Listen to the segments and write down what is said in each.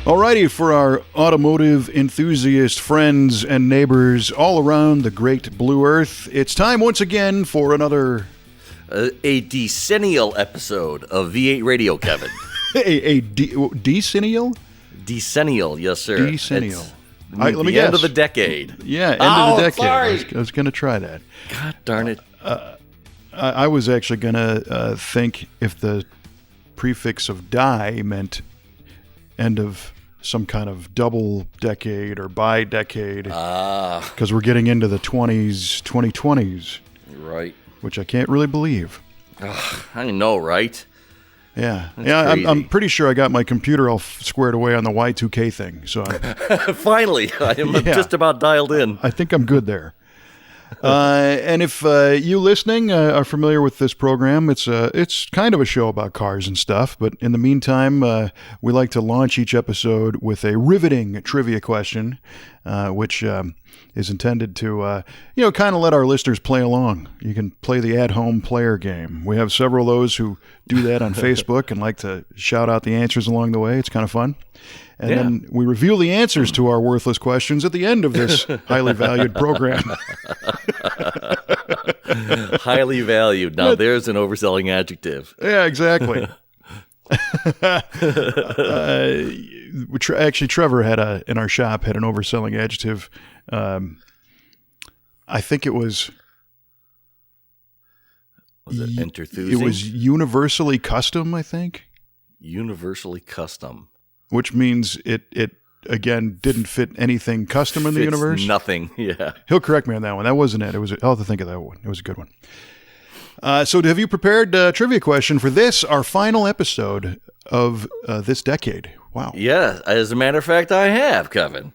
Alrighty, for our automotive enthusiast friends and neighbors all around the great blue earth, it's time once again for another... a decennial episode of V8 Radio, Kevin. Decennial? Decennial, yes, sir. Decennial. Let me guess. End of the decade. Yeah, end of the decade. Sorry. I was going to try that. God darn it. I was actually going to think if the prefix of die meant end of some kind of double decade or bi-decade. Because we're getting into the 2020s. Right. Which I can't really believe. I know, right? Yeah. I'm pretty sure I got my computer all squared away on the Y2K thing. So finally, I am just about dialed in. I think I'm good there. And if you listening are familiar with this program, it's kind of a show about cars and stuff. But in the meantime, we like to launch each episode with a riveting trivia question, which is intended to, kind of let our listeners play along. You can play the at-home player game. We have several of those who do that on Facebook and like to shout out the answers along the way. It's kind of fun. And then we reveal the answers to our worthless questions at the end of this highly valued program. Highly valued. Now, there's an overselling adjective. Yeah, exactly. Actually, Trevor in our shop had an overselling adjective. I think it was... Was it enterthusing? It was universally custom, I think. Universally custom. Which means it again didn't fit anything custom in the universe. Nothing, yeah. He'll correct me on that one. That wasn't it. I'll have to think of that one. It was a good one. So have you prepared a trivia question for this, our final episode of this decade? Wow. Yeah, as a matter of fact, I have, Kevin.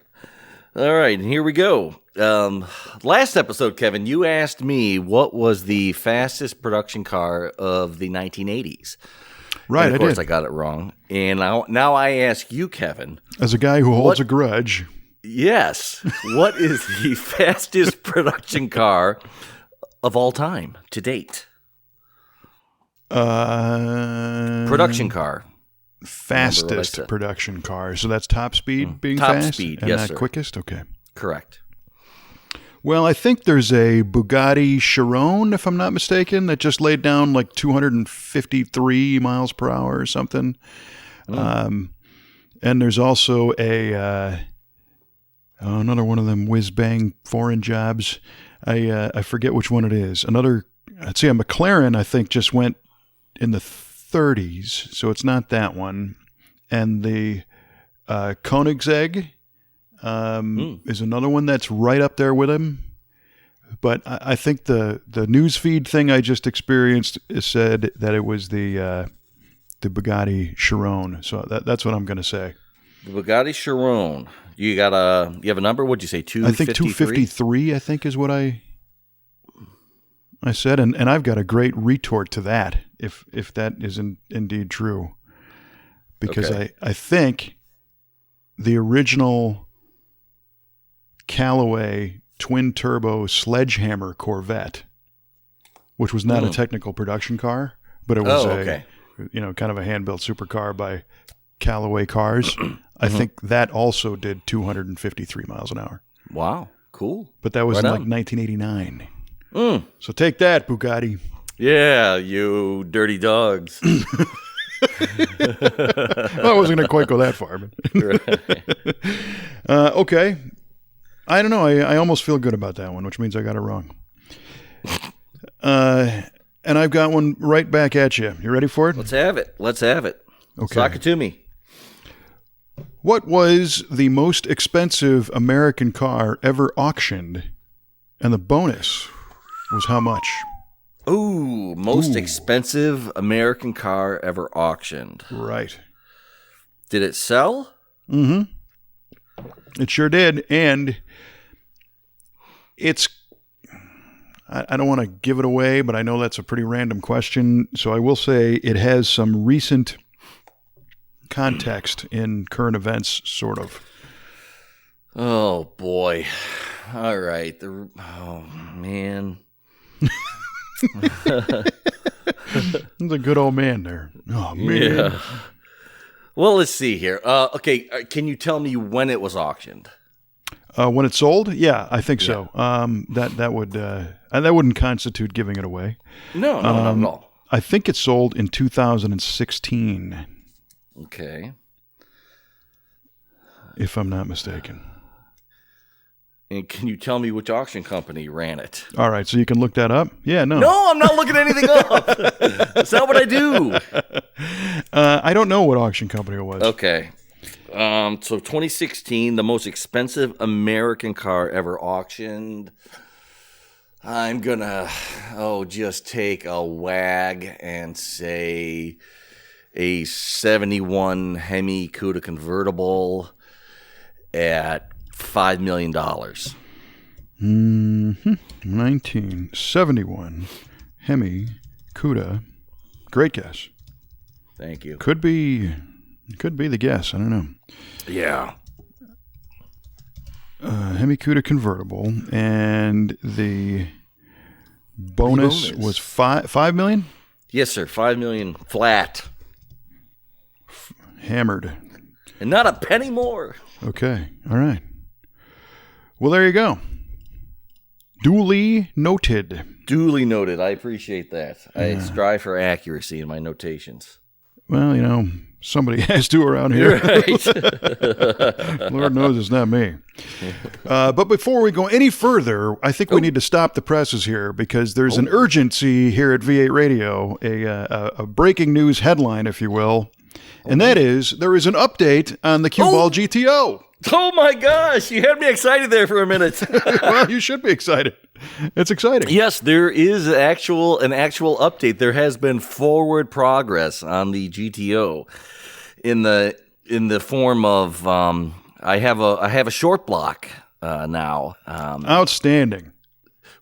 All right, here we go. Last episode, Kevin, you asked me what was the fastest production car of the 1980s. Right, and of course, I got it wrong. And now I ask you, Kevin. As a guy who holds a grudge. Yes. What is the fastest production car of all time to date? Production car. Fastest production car. So that's top speed being top fast? Top speed, and yes, not sir. Quickest? Okay. Correct. Well, I think there's a Bugatti Chiron, if I'm not mistaken, that just laid down like 253 miles per hour or something. And there's also another one of them whiz-bang foreign jobs. I forget which one it is. A McLaren, I think, just went in the 30s, so it's not that one. And the Koenigsegg is another one that's right up there with him. But I think the newsfeed thing I just experienced said that it was the Bugatti Chiron. So that's what I'm going to say. The Bugatti Chiron. You have a number? What'd you say? 253? I think 253. I think is what I said, and I've got a great retort to that if that is indeed true, because I think the original Callaway twin-turbo sledgehammer Corvette, which was not a technical production car, but it was kind of a hand-built supercar by Callaway Cars. I think that also did 253 miles an hour. Wow, cool. But that was in 1989. So take that, Bugatti. Yeah, you dirty dogs. Well, I wasn't going to quite go that far. But okay. I don't know. I almost feel good about that one, which means I got it wrong. And I've got one right back at you. You ready for it? Let's have it. Okay. Sock it to me. What was the most expensive American car ever auctioned? And the bonus was how much? Ooh, most expensive American car ever auctioned. Right. Did it sell? Mm-hmm. It sure did. And I don't want to give it away, but I know that's a pretty random question. So I will say it has some recent context in current events, sort of. Oh, boy. All right. Oh, man. He's a good old man there. Oh, man. Yeah. Well, let's see here. Okay, can you tell me when it was auctioned? When it's sold, yeah, I think so. That wouldn't constitute giving it away. No, not at all. I think it sold in 2016. Okay. If I'm not mistaken. And can you tell me which auction company ran it? All right, so you can look that up? Yeah, no. No, I'm not looking anything up. That's not what I do. I don't know what auction company it was. Okay. So 2016, the most expensive American car ever auctioned. I'm going to, just take a wag and say a 71 Hemi Cuda convertible at $5 million. 1971 Hemi Cuda. Great guess. Thank you. Could be the guess. I don't know. Yeah. Hemi Cuda convertible, and the bonus was $5 million? Yes, sir. $5 million flat. Hammered. And not a penny more. Okay. All right. Well, there you go. Duly noted. Duly noted. I appreciate that. I strive for accuracy in my notations. Well, somebody has to around here. Right. Lord knows it's not me. But before we go any further, I think we need to stop the presses here because there's an urgency here at V8 Radio, a breaking news headline, if you will. And that is, there is an update on the Q-Ball GTO. Oh my gosh, you had me excited there for a minute. Well, you should be excited. It's exciting. Yes, there is an actual update. There has been forward progress on the GTO in the form of I have a short block now. Outstanding.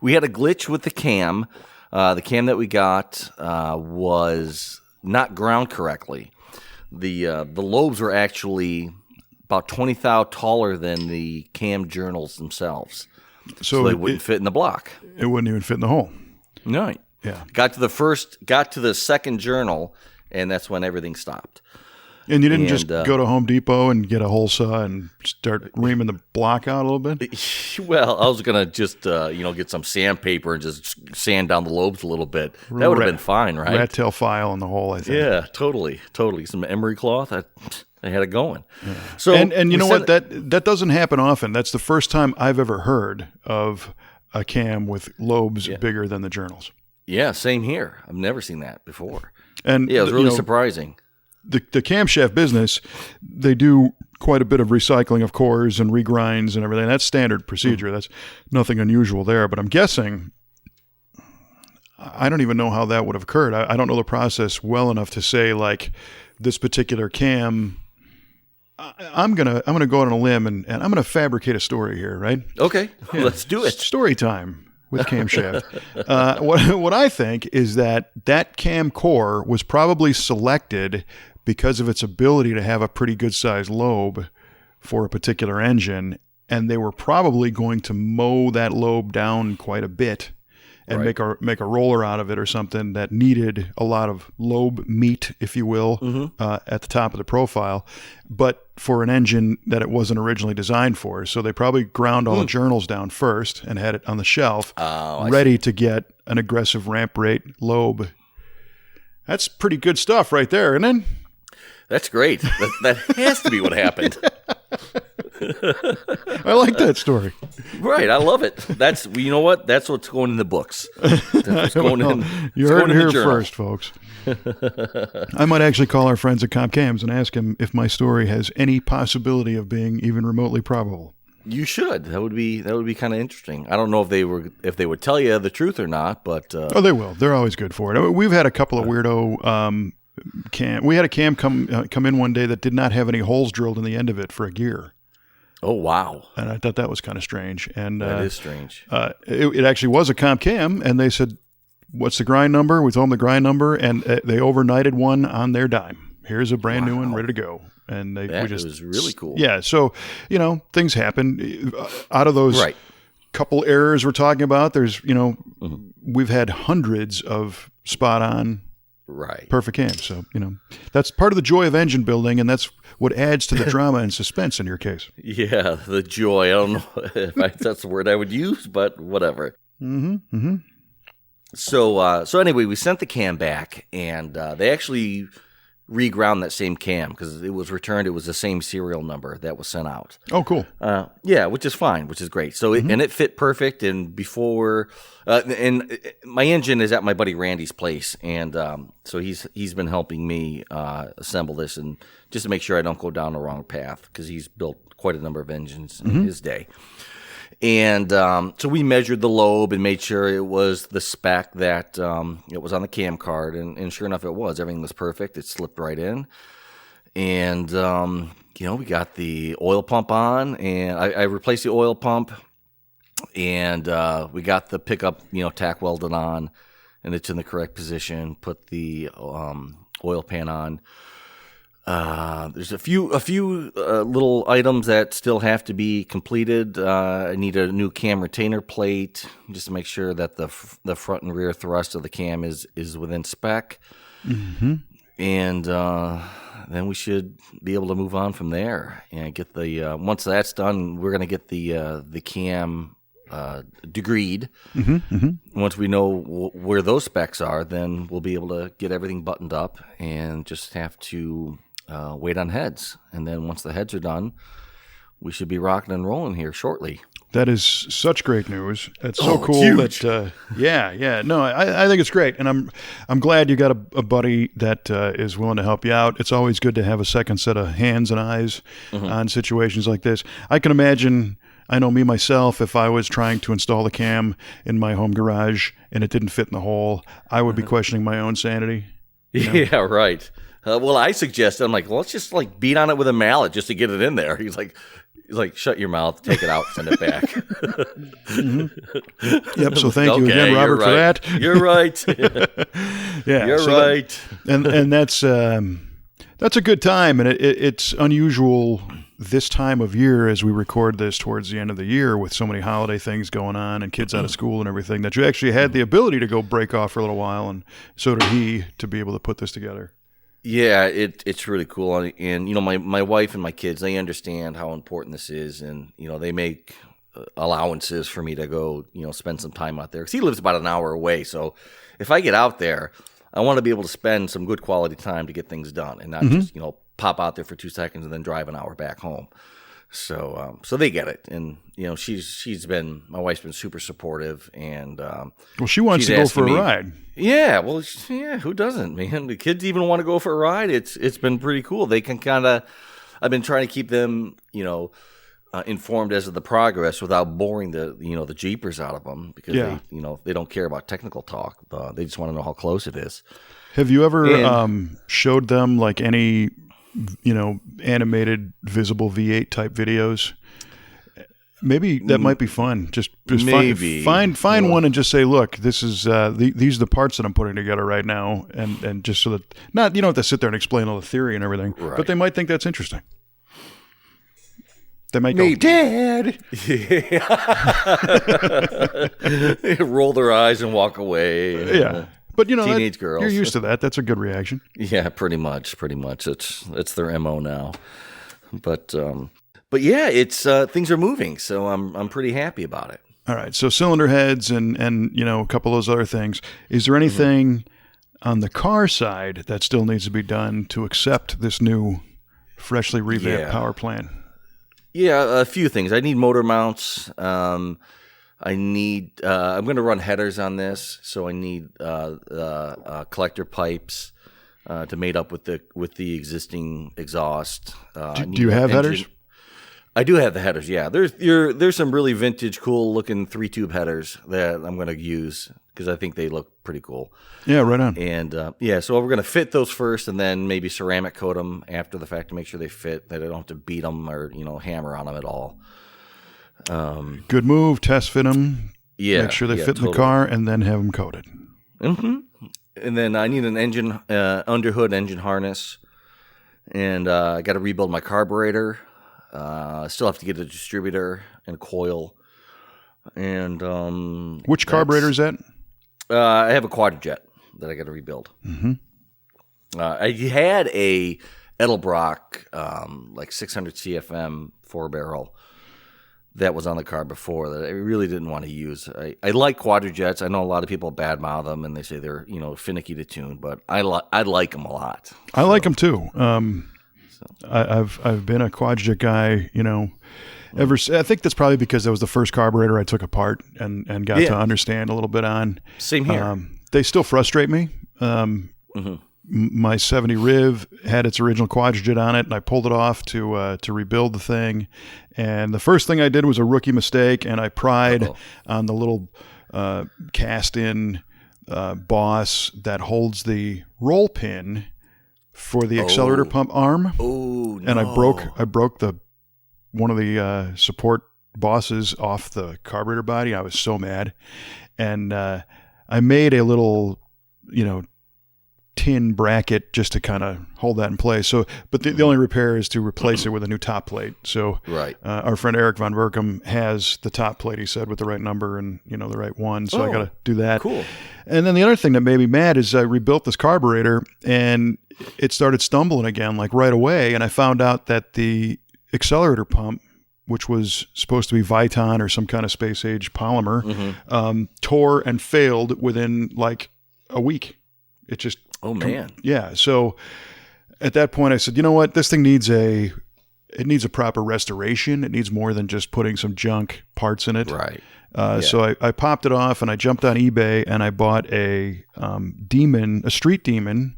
We had a glitch with the cam. The cam that we got was not ground correctly. The lobes were actually about 20 thou taller than the cam journals themselves. So they wouldn't fit in the block. It wouldn't even fit in the hole. No. Yeah. Got to the second journal, and that's when everything stopped. And you didn't just go to Home Depot and get a hole saw and start reaming the block out a little bit? Well, I was going to just, get some sandpaper and just sand down the lobes a little bit. That would have been fine, right? Rat tail file in the hole, I think. Yeah, totally. Some emery cloth. I had it going. Yeah. So, and you know what? That doesn't happen often. That's the first time I've ever heard of a cam with lobes bigger than the journals. Yeah, same here. I've never seen that before. And it was really surprising. The camshaft business, they do quite a bit of recycling of cores and regrinds and everything. That's standard procedure. That's nothing unusual there. But I'm guessing, I don't even know how that would have occurred. I don't know the process well enough to say, like, this particular cam. I'm gonna go on a limb and I'm gonna fabricate a story here, right? Okay, let's do it. Story time with camshaft. What I think is that cam core was probably selected because of its ability to have a pretty good sized lobe for a particular engine, and they were probably going to mow that lobe down quite a bit and make a roller out of it or something that needed a lot of lobe meat, if you will, at the top of the profile, but for an engine that it wasn't originally designed for. So they probably ground all the journals down first and had it on the shelf, ready to get an aggressive ramp rate lobe. That's pretty good stuff right there, isn't it? That's great. That has to be what happened. I like that story. Right, I love it. That's you know what? That's what's going in the books. That's going you heard it here first, folks. I might actually call our friends at CompCams and ask them if my story has any possibility of being even remotely probable. You should. That would be kind of interesting. I don't know if they would tell you the truth or not, but they will. They're always good for it. I mean, we've had a couple of weirdo cam. We had a cam come in one day that did not have any holes drilled in the end of it for a gear. Oh, wow. And I thought that was kind of strange. And that is strange. It actually was a comp cam, and they said, what's the grind number? We told them the grind number, and they overnighted one on their dime. Here's a brand new one ready to go. And that was really cool. Yeah, so, things happen. Out of those couple errors we're talking about, there's, we've had hundreds of spot-on Right. perfect cam. So, that's part of the joy of engine building, and that's what adds to the drama and suspense in your case. Yeah, the joy. I don't know if that's the word I would use, but whatever. So anyway, we sent the cam back, and they actually reground that same cam because it was returned. It was the same serial number that was sent out. Oh, cool. Yeah, which is fine, which is great. So and it fit perfect. And before, and my engine is at my buddy Randy's place, and so he's been helping me assemble this, and just to make sure I don't go down the wrong path because he's built quite a number of engines in his day. And so we measured the lobe and made sure it was the spec that it was on the cam card. And sure enough, it was. Everything was perfect. It slipped right in. And, we got the oil pump on. And I replaced the oil pump. And we got the pickup, tack welded on. And it's in the correct position. Put the oil pan on. There's a few little items that still have to be completed. I need a new cam retainer plate just to make sure that the front and rear thrust of the cam is within spec. And then we should be able to move on from there and get the once that's done, we're going to get the cam degreed. Once we know where those specs are, then we'll be able to get everything buttoned up and just have to wait on heads. And then once the heads are done, we should be rocking and rolling here shortly. That is such great news. It's so cool that no, I think it's great, and I'm glad you got a buddy that is willing to help you out. It's always good to have a second set of hands and eyes on situations like this. I can imagine. I know me myself, if I was trying to install the cam in my home garage and it didn't fit in the hole, I would be questioning my own sanity. Yeah, right. Well, I suggested, I'm like, well, let's just beat on it with a mallet just to get it in there. He's like, shut your mouth, take it out, send it back. Yep. So thank you again, Robert, for that. You're right. Yeah, you're right. And that's a good time, and it's unusual this time of year as we record this towards the end of the year with so many holiday things going on and kids out of school and everything that you actually had the ability to go break off for a little while, and so did he, to be able to put this together. Yeah, it's really cool, and my wife and my kids, they understand how important this is, and they make allowances for me to go spend some time out there because he lives about an hour away. So if I get out there, I want to be able to spend some good quality time to get things done, and not just pop out there for 2 seconds and then drive an hour back home. So they get it, and my wife's been super supportive, and she wants to go for a ride. Yeah, well, who doesn't, man? The kids even want to go for a ride. It's been pretty cool. They can I've been trying to keep them, informed as of the progress without boring the jeepers out of them because they don't care about technical talk. They just want to know how close it is. Have you ever showed them any animated visible V8 type videos? Maybe that might be fun. Just maybe find one and just say, look, this is these are the parts that I'm putting together right now, and just so that you don't have to sit there and explain all the theory and everything, right. But they might think that's interesting. They might go, Dad. Roll their eyes and walk away. Yeah. But teenage girls. You're used to that. That's a good reaction. Yeah, pretty much. It's their MO now. But yeah, it's things are moving, so I'm pretty happy about it. All right. So cylinder heads and a couple of those other things. Is there anything on the car side that still needs to be done to accept this new, freshly revamped power plant? Yeah, a few things. I need motor mounts. I need. I'm going to run headers on this, so I need collector pipes to mate up with the existing exhaust. Do you have headers? I do have the headers. Yeah, there's some really vintage, cool looking 3-tube headers that I'm going to use because I think they look pretty cool. Yeah, right on. And so we're going to fit those first, and then maybe ceramic coat them after the fact to make sure they fit. That I don't have to beat them or hammer on them at all. Good move. Test fit them. Yeah, make sure they fit in the car, and then have them coated. And then I need an engine underhood engine harness, and I got to rebuild my carburetor. I still have to get a distributor and a coil. And which carburetor is that? I have a Quadrajet that I got to rebuild. I had a Edelbrock like 600 CFM 4-barrel that was on the car before that I really didn't want to use. I like quadrajets. I know a lot of people badmouth them and they say they're finicky to tune, but I like them a lot. I like them too. I've been a quadjet guy, I think that's probably because that was the first carburetor I took apart and got to understand a little bit on. Same here. They still frustrate me. My 70 Riv had its original quadjet on it, and I pulled it off to rebuild the thing. And the first thing I did was a rookie mistake, and I pried on the little cast-in boss that holds the roll pin for the accelerator pump arm. Oh, no. And I broke one of the support bosses off the carburetor body. I was so mad, and I made a little, tin bracket just to kind of hold that in place. So, but the only repair is to replace it with a new top plate. So, our friend Eric von Berkham has the top plate, he said, with the right number and the right one. So I got to do that. Cool. And then the other thing that made me mad is I rebuilt this carburetor and it started stumbling again, like right away. And I found out that the accelerator pump, which was supposed to be Viton or some kind of space age polymer, tore and failed within like a week. It just, oh man. Yeah. So at that point I said, you know what, this thing needs a proper restoration. It needs more than just putting some junk parts in it. Right. So I popped it off and I jumped on eBay and I bought a street demon,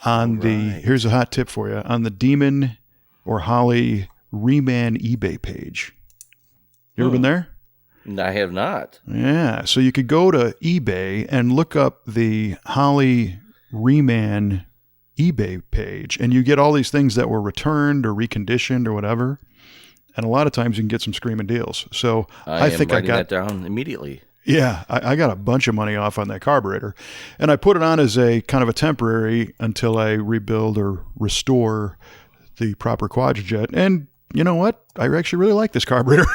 here's a hot tip for you, on the Demon or Holly Reman eBay page. You ever been there? I have not. Yeah. So you could go to eBay and look up the Holly Reman eBay page, and you get all these things that were returned or reconditioned or whatever. And a lot of times you can get some screaming deals. So I think I got that down immediately. Yeah, I got a bunch of money off on that carburetor, and I put it on as a kind of a temporary until I rebuild or restore the proper quadjet. And you know what? I actually really like this carburetor.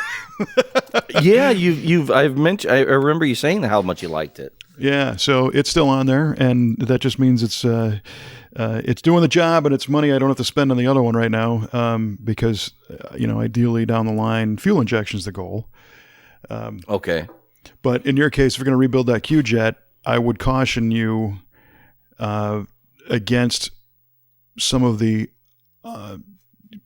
Yeah, I've mentioned. I remember you saying how much you liked it. Yeah, so it's still on there, and that just means it's doing the job, and it's money I don't have to spend on the other one right now, because ideally down the line, fuel injection is the goal. Okay. But in your case, if you're going to rebuild that Q-Jet, I would caution you against some of the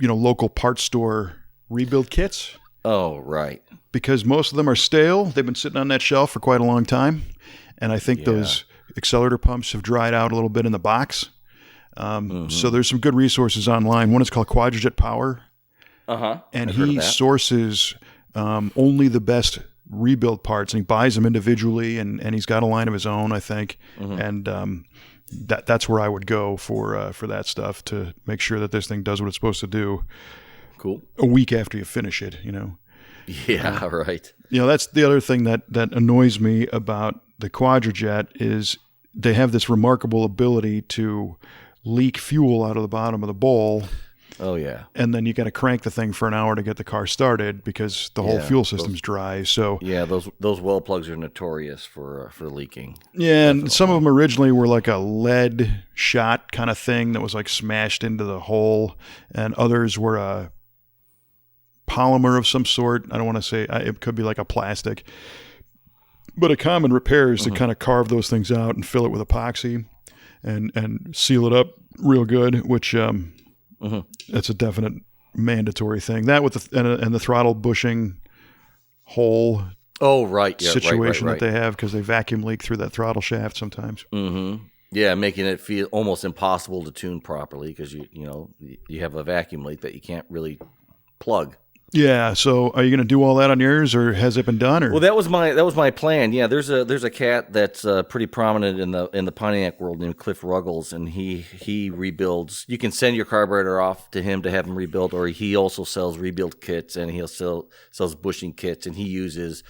local parts store rebuild kits. Oh, right. Because most of them are stale. They've been sitting on that shelf for quite a long time. And I think those accelerator pumps have dried out a little bit in the box. So there's some good resources online. One is called Quadjet Power. And he sources only the best rebuild parts, and he buys them individually, and he's got a line of his own, I think. And that's where I would go for that stuff, to make sure that this thing does what it's supposed to do. Cool. A week after you finish it, Yeah, right. That's the other thing that annoys me about the Quadjet is they have this remarkable ability to leak fuel out of the bottom of the bowl. Oh yeah. And then you got to crank the thing for an hour to get the car started because the whole fuel system's dry. So yeah, those well plugs are notorious for leaking. Yeah, and some of them originally were like a lead shot kind of thing that was like smashed into the hole, and others were a polymer of some sort. I don't want to say, it could be like a plastic. But a common repair is to kind of carve those things out and fill it with epoxy and seal it up real good, which that's a definite mandatory thing. That with the throttle bushing hole situation that they have, because they vacuum leak through that throttle shaft sometimes. Yeah, making it feel almost impossible to tune properly because you have a vacuum leak that you can't really plug. Yeah. So, are you going to do all that on yours, or has it been done? Or? Well, that was my plan. Yeah, there's a cat that's pretty prominent in the Pontiac world named Cliff Ruggles, and he rebuilds. You can send your carburetor off to him to have him rebuild, or he also sells rebuild kits, and sells bushing kits, and he uses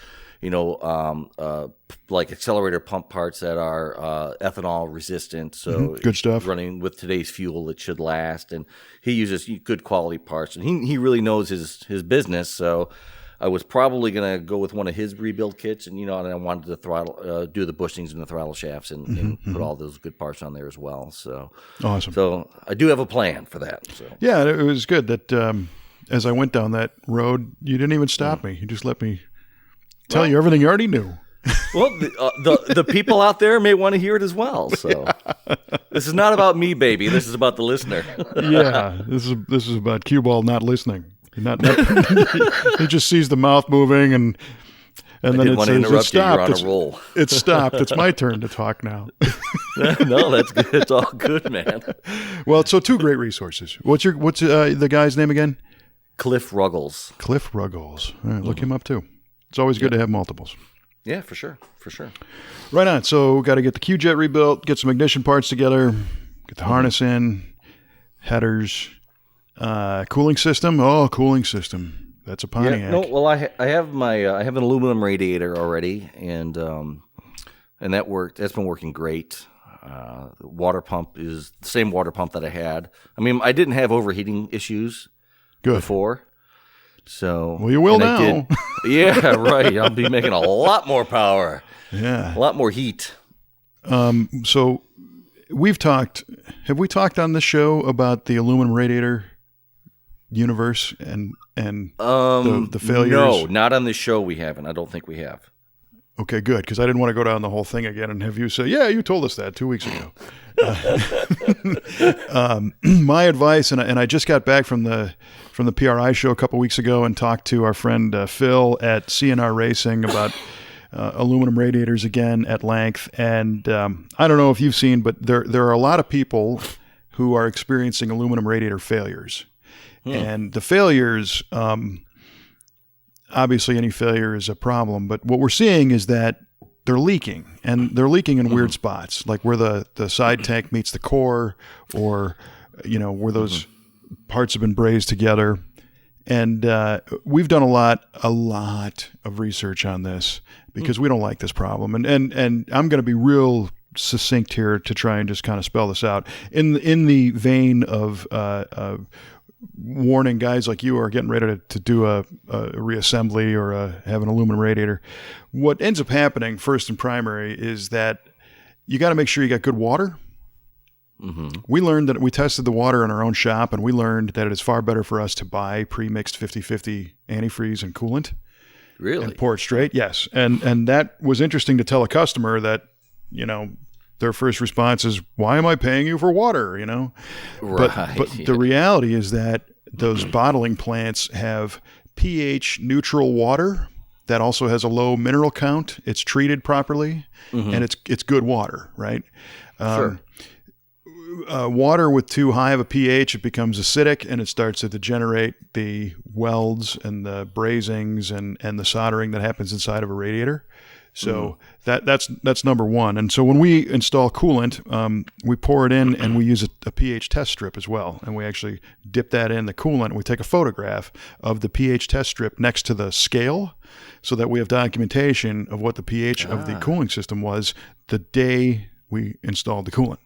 like accelerator pump parts that are ethanol resistant. So good stuff. Running with today's fuel, it should last. And he uses good quality parts, and he really knows his business. So I was probably going to go with one of his rebuild kits, and and I wanted to do the bushings and the throttle shafts and put all those good parts on there as well. So awesome. So I do have a plan for that. So yeah, it was good that as I went down that road, you didn't even stop me. You just let me tell you everything you already knew. Well, the people out there may want to hear it as well. So this is not about me, baby. This is about the listener. Yeah, this is about cue ball not listening. Not he just sees the mouth moving and then it says it stopped. You're on a roll. It's stopped. It's my turn to talk now. No, that's good. It's all good, man. Well, so two great resources. What's the guy's name again? Cliff Ruggles. Cliff Ruggles. All right, look him up too. It's always good to have multiples. Yeah, for sure. Right on. So got to get the Q-Jet rebuilt, get some ignition parts together, get the harness in, headers, cooling system. Oh, cooling system. That's a Pontiac. Yeah, no, well, I have I have an aluminum radiator already, and that worked. That's been working great. The water pump is the same water pump that I had. I mean, I didn't have overheating issues before. So well, you will now. Yeah, right. I'll be making a lot more power. Yeah, a lot more heat. So we've talked. Have we talked on this show about the aluminum radiator universe and the failures? No, not on this show. We haven't. I don't think we have. Okay, good, because I didn't want to go down the whole thing again and have you say, "Yeah, you told us that 2 weeks ago." My advice, and I just got back from the PRI show a couple weeks ago and talked to our friend Phil at CNR Racing about aluminum radiators again at length. And I don't know if you've seen, but there are a lot of people who are experiencing aluminum radiator failures, and the failures. Obviously, any failure is a problem, but what we're seeing is that they're leaking, and they're leaking in weird spots, like where the side tank meets the core, or where those parts have been brazed together. And we've done a lot of research on this because we don't like this problem. And I'm going to be real succinct here to try and just kind of spell this out in the vein of warning guys like you are getting ready to do a reassembly or have an aluminum radiator. What ends up happening first and primary is that you got to make sure you got good water. Mm-hmm. We learned that we tested the water in our own shop, and we learned that it is far better for us to buy pre-mixed 50/50 antifreeze and coolant. Really? And pour it straight. Yes. And that was interesting to tell a customer that, their first response is, "Why am I paying you for water?" Right. But the reality is that those bottling plants have pH neutral water that also has a low mineral count. It's treated properly, and it's good water, right? Sure. Water with too high of a pH, it becomes acidic, and it starts to degenerate the welds and the brazings and the soldering that happens inside of a radiator. So that's number one. And so when we install coolant, we pour it in and we use a pH test strip as well. And we actually dip that in the coolant, and we take a photograph of the pH test strip next to the scale so that we have documentation of what the pH of the cooling system was the day we installed the coolant.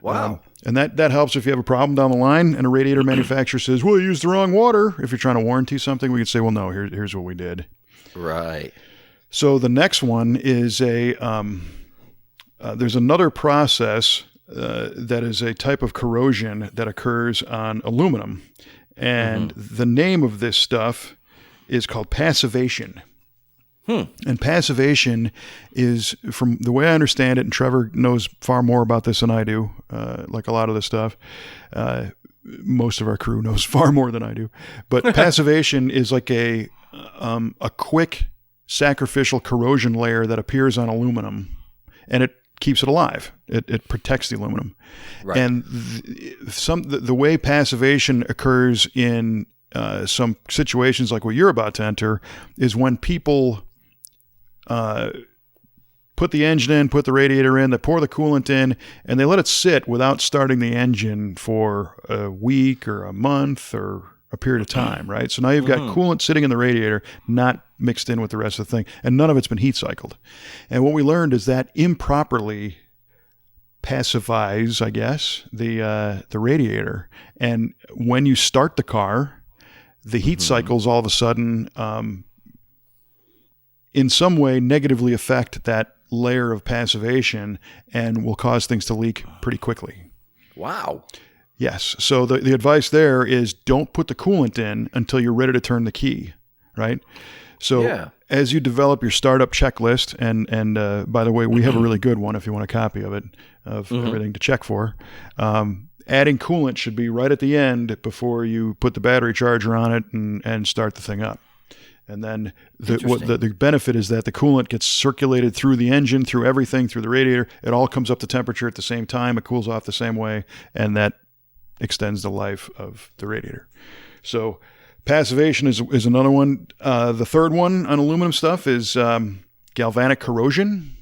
Wow. And that helps if you have a problem down the line and a radiator manufacturer says, "Well, you used the wrong water." If you're trying to warranty something, we can say, "Well, no, here's what we did." Right. So the next one is there's another process that is a type of corrosion that occurs on aluminum. And the name of this stuff is called passivation. And passivation is, from the way I understand it, and Trevor knows far more about this than I do, like a lot of this stuff. Most of our crew knows far more than I do. But passivation is like a quick sacrificial corrosion layer that appears on aluminum, and it keeps it alive. It protects the aluminum. Right. And the way passivation occurs in some situations like what you're about to enter is when people put the engine in, put the radiator in, they pour the coolant in, and they let it sit without starting the engine for a week or a month or a period of time, right? So now you've got coolant sitting in the radiator, not mixed in with the rest of the thing, and none of it's been heat cycled. And what we learned is that improperly pacifies, I guess, the radiator. And when you start the car, the heat cycles all of a sudden in some way negatively affect that layer of passivation and will cause things to leak pretty quickly. Wow. Yes. So the advice there is don't put the coolant in until you're ready to turn the key, right? So as you develop your startup checklist, and by the way, we have a really good one if you want a copy of it, of everything to check for. Adding coolant should be right at the end before you put the battery charger on it and start the thing up. And then the benefit is that the coolant gets circulated through the engine, through everything, through the radiator. It all comes up to temperature at the same time. It cools off the same way, and that extends the life of the radiator. So passivation is another one. The third one on aluminum stuff is galvanic corrosion,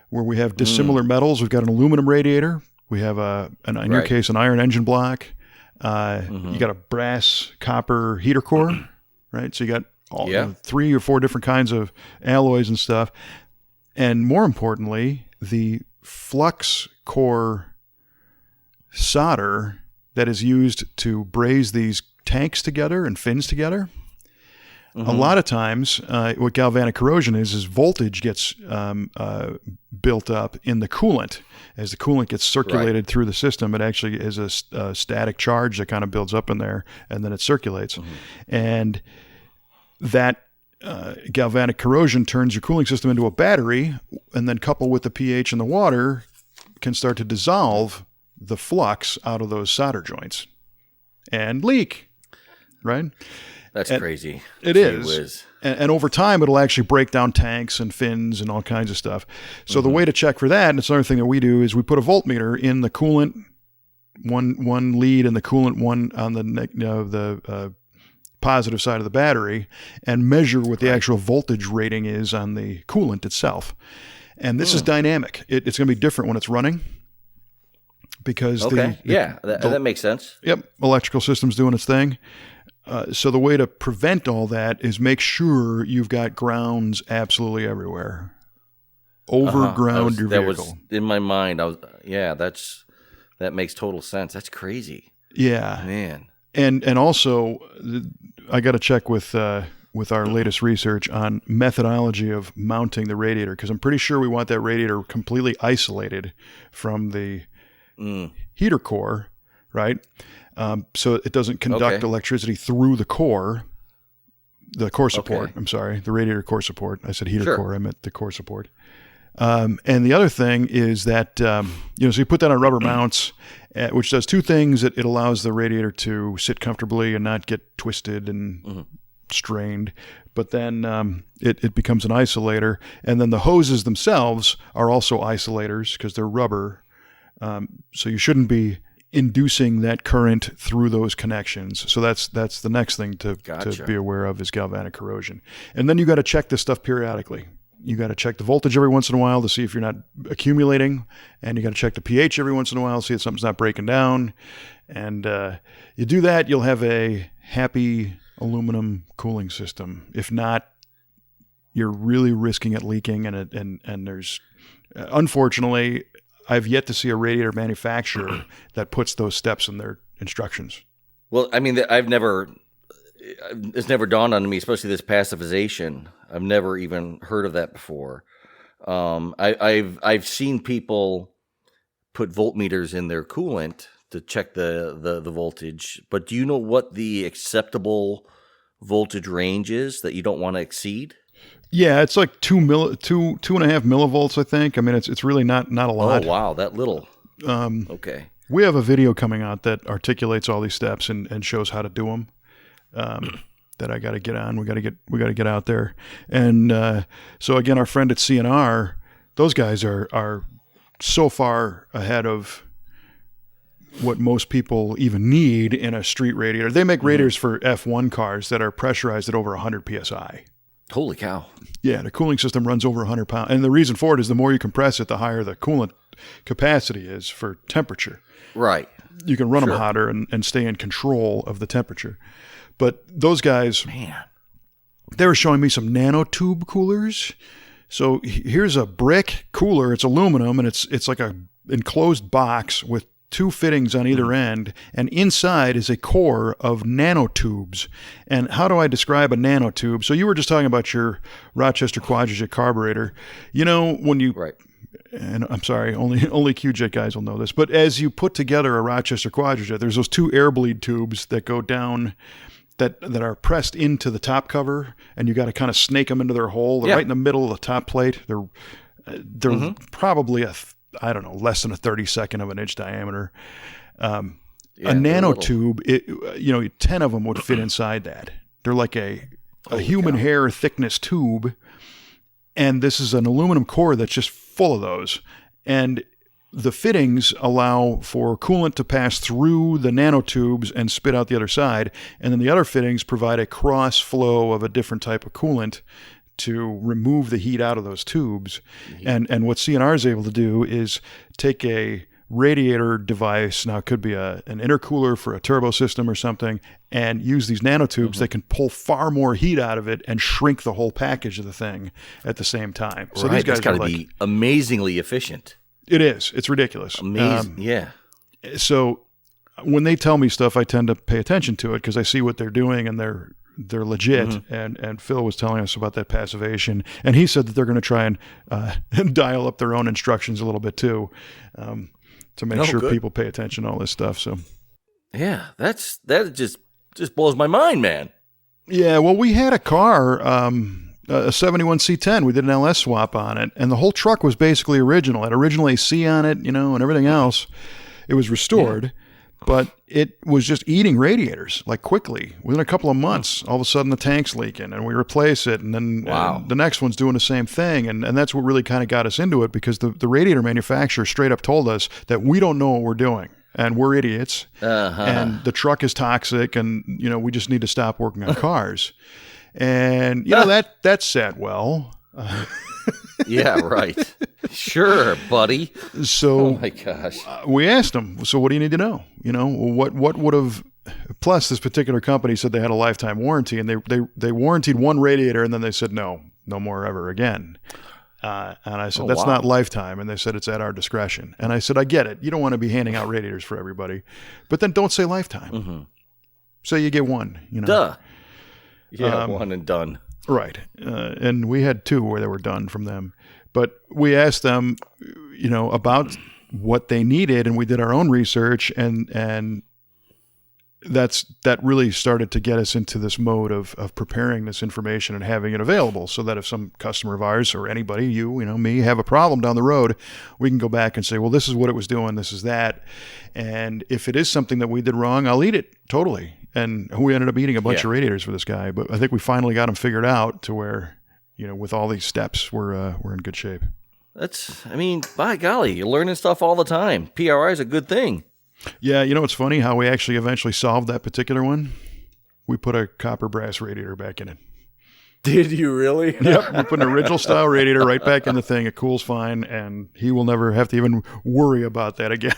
where we have dissimilar metals. We've got an aluminum radiator. We have, in your case, an iron engine block. You got a brass copper heater core, right? So you got 3 or 4 different kinds of alloys and stuff. And more importantly, the flux core solder that is used to braze these tanks together and fins together. A lot of times, what galvanic corrosion is voltage gets built up in the coolant. As the coolant gets circulated through the system, it actually is a static charge that kind of builds up in there, and then it circulates. And that galvanic corrosion turns your cooling system into a battery, and then coupled with the pH in the water, can start to dissolve the flux out of those solder joints and leak, right? That's crazy. It is. And over time, it'll actually break down tanks and fins and all kinds of stuff. So the way to check for that, and it's another thing that we do, is we put a voltmeter in the coolant, one lead and the coolant one on the positive side of the battery, and measure what the actual voltage rating is on the coolant itself. And this is dynamic. It's going to be different when it's running. Because that makes sense. Yep, electrical system's doing its thing. So the way to prevent all that is make sure you've got grounds absolutely everywhere. Overground your vehicle. That was in my mind. That makes total sense. That's crazy. Yeah, man. And also, I got to check with our latest research on methodology of mounting the radiator, because I'm pretty sure we want that radiator completely isolated from the heater core, right? So it doesn't conduct electricity through the core support. I'm sorry, the radiator core support. I said heater core. I meant the core support. And the other thing is that, so you put that on rubber mounts, which does 2 things. It allows the radiator to sit comfortably and not get twisted and strained. But then it becomes an isolator. And then the hoses themselves are also isolators because they're rubber. So you shouldn't be inducing that current through those connections. So that's the next thing to be aware of is galvanic corrosion. And then you got to check this stuff periodically. You got to check the voltage every once in a while to see if you're not accumulating, and you got to check the pH every once in a while to see if something's not breaking down. And you do that, you'll have a happy aluminum cooling system. If not, you're really risking it leaking, and there's unfortunately, I've yet to see a radiator manufacturer that puts those steps in their instructions. Well, I mean, it's never dawned on me, especially this passivization. I've never even heard of that before. I've seen people put voltmeters in their coolant to check the voltage, but do you know what the acceptable voltage range is that you don't want to exceed? Yeah, it's like 2.5 millivolts, I think. I mean, it's really not a lot. Oh, wow, that little. Okay. We have a video coming out that articulates all these steps and shows how to do them. That I got to get on. We got to get out there. And so again, our friend at CNR, those guys are so far ahead of what most people even need in a street radiator. They make radiators for F1 cars that are pressurized at over 100 psi. Holy cow. Yeah, the cooling system runs over 100 pounds. And the reason for it is the more you compress it, the higher the coolant capacity is for temperature. Right. You can run them hotter and stay in control of the temperature. But those guys, they were showing me some nanotube coolers. So here's a brick cooler. It's aluminum, and it's like a enclosed box with two fittings on either end, and inside is a core of nanotubes. And how do I describe a nanotube? So you were just talking about your Rochester Quadrajet carburetor. You know, when you... Right. And I'm sorry, only QJet guys will know this, but as you put together a Rochester Quadrajet, there's those two air bleed tubes that go down that are pressed into the top cover, and you got to kind of snake them into their hole. They're right in the middle of the top plate. They're probably I don't know, less than a 32nd of an inch diameter. A nanotube, 10 of them would fit inside that. They're like a human hair thickness tube, and this is an aluminum core that's just full of those. And the fittings allow for coolant to pass through the nanotubes and spit out the other side. And then the other fittings provide a cross flow of a different type of coolant to remove the heat out of those tubes. And what CNR is able to do is take a radiator device, now it could be an intercooler for a turbo system or something, and use these nanotubes that can pull far more heat out of it and shrink the whole package of the thing at the same time. So these guys got to be amazingly efficient. It is. It's ridiculous. Amazing. So when they tell me stuff, I tend to pay attention to it because I see what they're doing and they're legit. And Phil was telling us about that passivation, and he said that they're going to try and dial up their own instructions a little bit too, to make sure people pay attention to all this stuff. So yeah, that just blows my mind, man. Yeah, well, we had a car, a 71 C10. We did an LS swap on it, and the whole truck was basically original. It had original AC on it, and everything else. It was restored, but it was just eating radiators like quickly. Within a couple of months, all of a sudden the tank's leaking, and we replace it, and then the next one's doing the same thing. And that's what really kind of got us into it, because the radiator manufacturer straight up told us that we don't know what we're doing, and we're idiots, and the truck is toxic, and we just need to stop working on cars. And that sat well. Yeah, right. Sure, buddy. So, oh my gosh, we asked them. So, what do you need to know? What would have? Plus, this particular company said they had a lifetime warranty, and they warranted one radiator, and then they said no more ever again. And I said that's not lifetime, and they said it's at our discretion. And I said I get it. You don't want to be handing out radiators for everybody, but then don't say lifetime. So you get one. Duh. Yeah, one and done. Right. And we had two where they were done from them. But we asked them, about what they needed, and we did our own research, and that really started to get us into this mode of preparing this information and having it available, so that if some customer of ours or anybody, me, have a problem down the road, we can go back and say, well, this is what it was doing, this is that. And if it is something that we did wrong, I'll eat it totally. And we ended up eating a bunch of radiators for this guy, but I think we finally got him figured out to where, with all these steps, we're in good shape. By golly, you're learning stuff all the time. PRI is a good thing. Yeah, it's funny how we actually eventually solved that particular one. We put a copper brass radiator back in it. Did you really? Yep, we put an original style radiator right back in the thing. It cools fine, and he will never have to even worry about that again.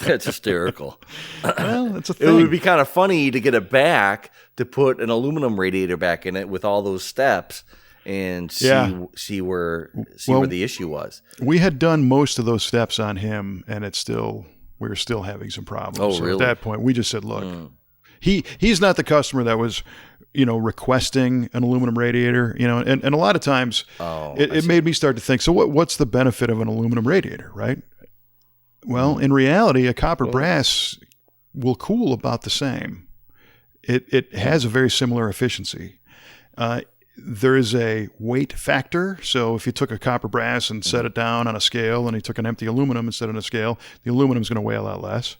That's hysterical. Well, it's a thing. It would be kind of funny to get it back, to put an aluminum radiator back in it with all those steps, and see where the issue was. We had done most of those steps on him, and we were still having some problems. Oh, so really? At that point, we just said, look, he's not the customer that was, requesting an aluminum radiator, and a lot of times it made me start to think, so what's the benefit of an aluminum radiator, right? Well, in reality, a copper brass will cool about the same. It has a very similar efficiency. There is a weight factor. So if you took a copper brass and set it down on a scale, and you took an empty aluminum and set it on a scale, the aluminum is going to weigh a lot less.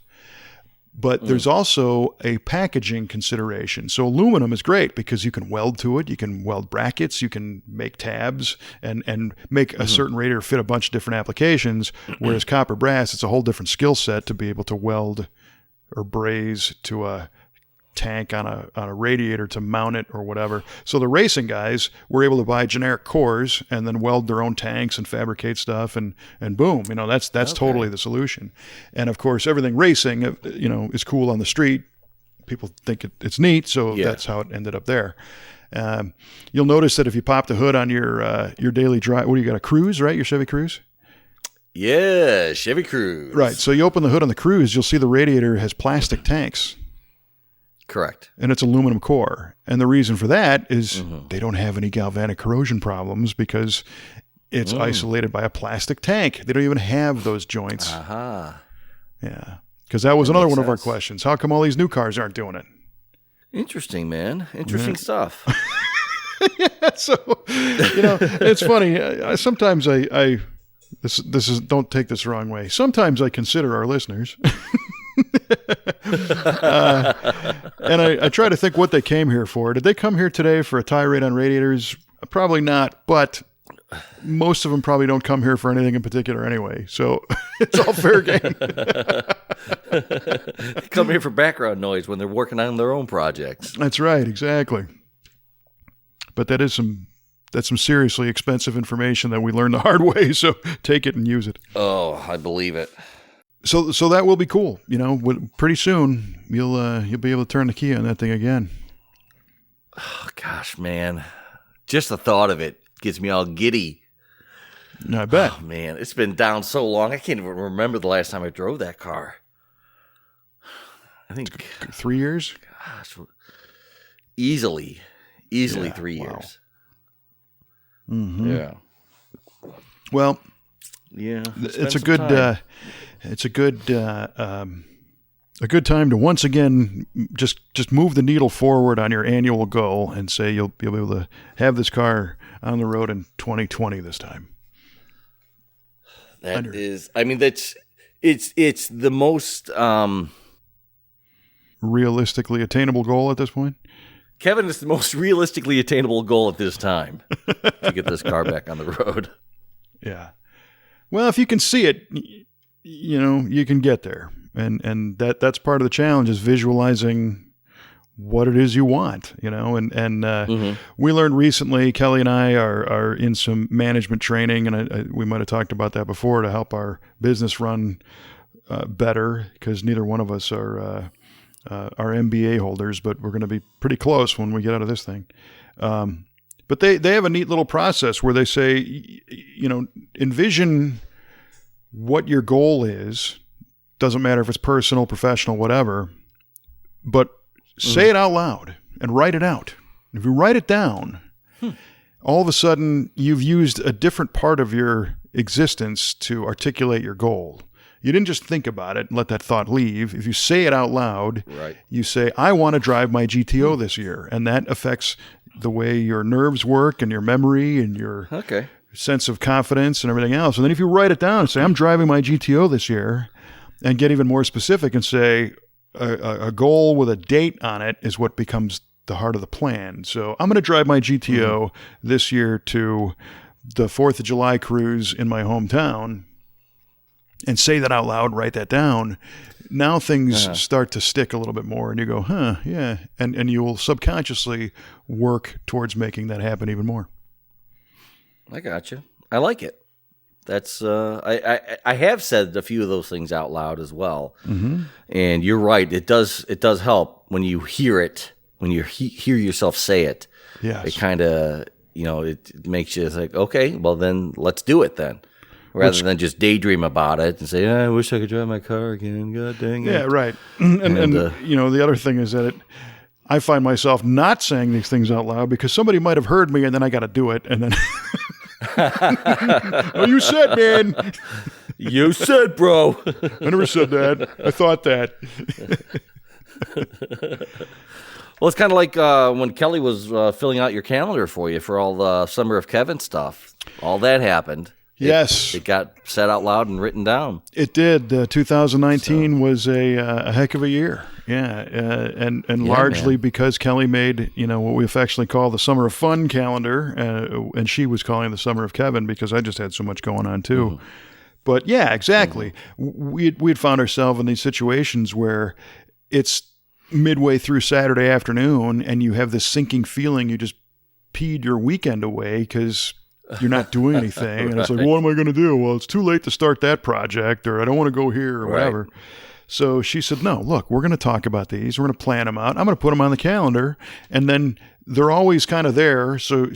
But there's also a packaging consideration. So aluminum is great because you can weld to it. You can weld brackets. You can make tabs and make a certain radiator fit a bunch of different applications. Whereas copper brass, it's a whole different skill set to be able to weld or braze to a tank on a radiator to mount it or whatever. So the racing guys were able to buy generic cores and then weld their own tanks and fabricate stuff, and boom, that's totally the solution. And of course, everything racing, is cool on the street. People think it's neat, so that's how it ended up there. You'll notice that if you pop the hood on your daily drive, what do you got, a Cruze, right? Your Chevy Cruze? Yeah, Chevy Cruze. Right. So you open the hood on the Cruze, you'll see the radiator has plastic tanks. Correct. And it's aluminum core. And the reason for that is they don't have any galvanic corrosion problems because it's isolated by a plastic tank. They don't even have those joints. Aha. Yeah. Because that was another one of our sense. questions. How come all these new cars aren't doing it? Interesting, man. Interesting stuff. So, it's funny. Sometimes this is, don't take this the wrong way. Sometimes I consider our listeners. And I try to think what they came here for. Did they come here today for a tirade on radiators? Probably not, but most of them probably don't come here for anything in particular anyway. So it's all fair game. They come here for background noise when they're working on their own projects. That's right, exactly. But that's some seriously expensive information that we learned the hard way. So take it and use it. Oh, I believe it. So that will be cool. Pretty soon you'll be able to turn the key on that thing again. Oh, gosh, man. Just the thought of it gets me all giddy. I bet. Oh, man, it's been down so long. I can't even remember the last time I drove that car. I think 3 years. Gosh, easily Yeah, 3 wow. years. Mm-hmm. Yeah. Well, Yeah. it's a good time to once again just move the needle forward on your annual goal and say you'll be able to have this car on the road in 2020 this time. It's the most Realistically attainable goal at this point. Kevin, it's the most realistically attainable goal at this time to get this car back on the road. Yeah. Well, if you can see it, you can get there. And that's part of the challenge is visualizing what it is you want, and we learned recently, Kelly and I are in some management training, and we might have talked about that before, to help our business run better, because neither one of us are MBA holders, but we're going to be pretty close when we get out of this thing. But they have a neat little process where they say, envision what your goal is. Doesn't matter if it's personal, professional, whatever, but say it out loud and write it out. If you write it down, all of a sudden you've used a different part of your existence to articulate your goal. You didn't just think about it and let that thought leave. If you say it out loud, Right. You say, I want to drive my GTO this year. And that affects the way your nerves work and your memory and your sense of confidence and everything else. And then if you write it down and say, I'm driving my GTO this year, and get even more specific and say a goal with a date on it is what becomes the heart of the plan. So I'm going to drive my GTO this year to the 4th of July cruise in my hometown, and say that out loud, write that down. Now things start to stick a little bit more, and you go, yeah. And you will subconsciously work towards making that happen even more. I got you. I like it. That's I have said a few of those things out loud as well, and you're right. It does help when you hear it, when you hear yourself say it. Yes. It kind of it makes you like, okay, well then let's do it then, rather than just daydream about it and say, I wish I could drive my car again. God dang it. Yeah, right. And the other thing is that I find myself not saying these things out loud because somebody might have heard me, and then I got to do it, and then. Oh, you said, man. You said, bro. I never said that. I thought that. Well, it's kind of like when Kelly was filling out your calendar for you for all the Summer of Kevin stuff. All that happened. Yes. It got said out loud and written down. It did. 2019 was a heck of a year. Yeah. And largely because Kelly made, what we affectionately call the Summer of Fun calendar. And she was calling it the Summer of Kevin because I just had so much going on too. But yeah, exactly. We'd found ourselves in these situations where it's midway through Saturday afternoon and you have this sinking feeling you just peed your weekend away because you're not doing anything. And it's like, what am I going to do? Well, it's too late to start that project, or I don't want to go here, or whatever. So she said, no, look, we're going to talk about these. We're going to plan them out. I'm going to put them on the calendar, and then they're always kind of there. So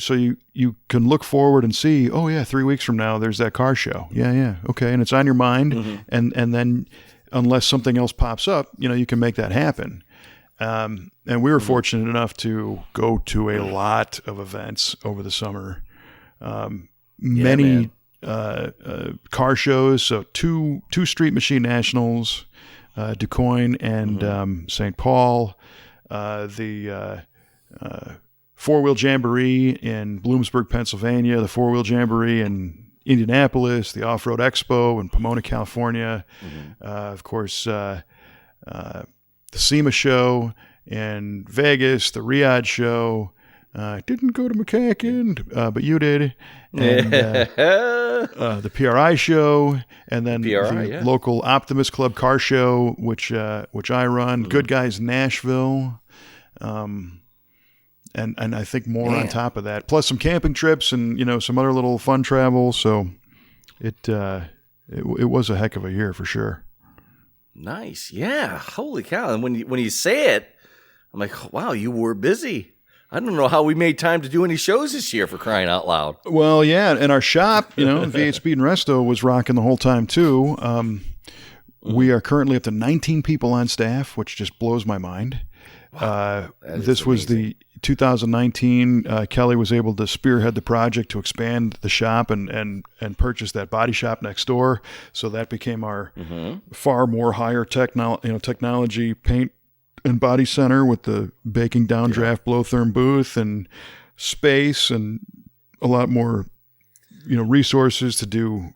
you can look forward and see, oh yeah, 3 weeks from now, there's that car show. Yeah. Okay. And it's on your mind. And then unless something else pops up, you can make that happen. And we were fortunate enough to go to a lot of events over the summer. Many car shows. So two Street Machine Nationals, DuQuoin and St. Paul, the Four-Wheel Jamboree in Bloomsburg, Pennsylvania, the Four-Wheel Jamboree in Indianapolis, the Off-Road Expo in Pomona, California, of course, the SEMA show in Vegas, the Riyadh show. Didn't go to McCacken, but you did. And the PRI show, and then the local Optimist Club car show, which I run. Good Guys Nashville, and I think more on top of that. Plus some camping trips and some other little fun travel. So it was a heck of a year for sure. Nice, yeah. Holy cow! And when you say it, I'm like, wow, you were busy. I don't know how we made time to do any shows this year, for crying out loud. Well, yeah, and our shop, V8 Speed and Resto was rocking the whole time too. We are currently up to 19 people on staff, which just blows my mind. Wow, this was the 2019. Kelly was able to spearhead the project to expand the shop and purchase that body shop next door. So that became our far more higher technology paint and body center with the baking downdraft blow therm booth and space and a lot more resources to do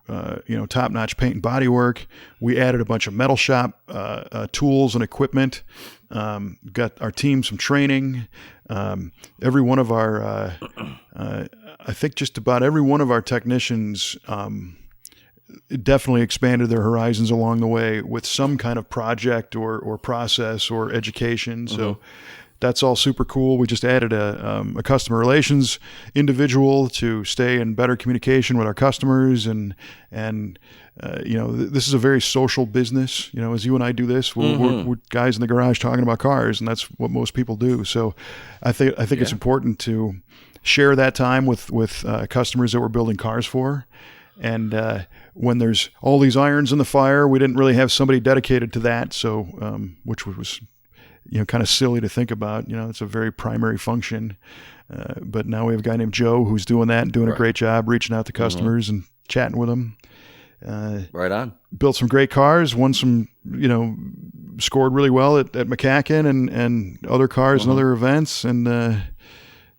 top-notch paint and body work. We added a bunch of metal shop tools and equipment. Got our team some training. Every one of our I think just about every one of our technicians definitely expanded their horizons along the way with some kind of project or process or education. So that's all super cool. We just added a customer relations individual to stay in better communication with our customers. And this is a very social business. As you and I do this, we're guys in the garage talking about cars, and that's what most people do. So I think it's important to share that time with customers that we're building cars for. And when there's all these irons in the fire, we didn't really have somebody dedicated to that. So, which was, kind of silly to think about. It's a very primary function. But now we have a guy named Joe who's doing that and doing a great job reaching out to customers and chatting with them. Right on. Built some great cars, won some, scored really well at McCacken and other cars and other events. And,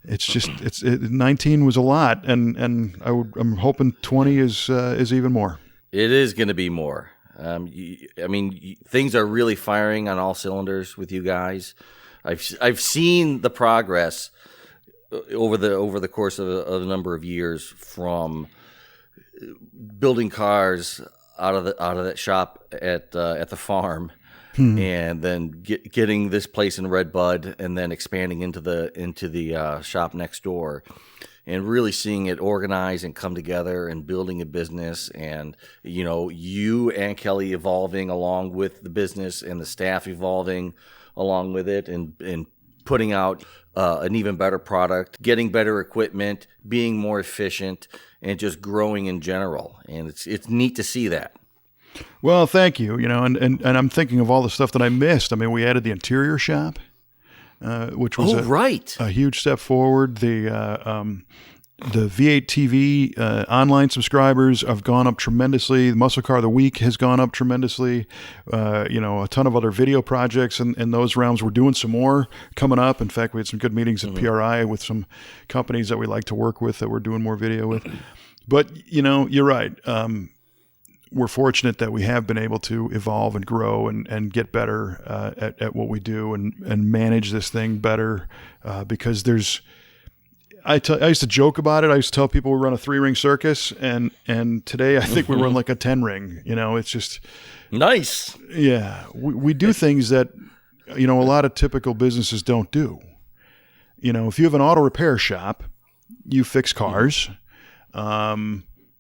it's just 19 was a lot, and I'm hoping 20 is even more. It is going to be more. Things are really firing on all cylinders with you guys. I've seen the progress over the course of a number of years, from building cars out of that shop at the farm. And then getting this place in Redbud, and then expanding into the shop next door, and really seeing it organize and come together and building a business, and you and Kelly evolving along with the business and the staff evolving along with it, and putting out an even better product, getting better equipment, being more efficient, and just growing in general. And it's neat to see that. Well, thank you. And I'm thinking of all the stuff that I missed. We added the interior shop, which was a huge step forward. The V8 TV online subscribers have gone up tremendously. The Muscle Car of the Week has gone up tremendously. A ton of other video projects in those realms. We're doing some more coming up. In fact, we had some good meetings at PRI with some companies that we like to work with that we're doing more video with. But, you're right. We're fortunate that we have been able to evolve and grow and get better at what we do and manage this thing better because I used to joke about it. I used to tell people we run a 3-ring circus, and today I think we run like a 10-ring. It's just nice. Yeah, we do things that a lot of typical businesses don't do. If you have an auto repair shop, you fix cars.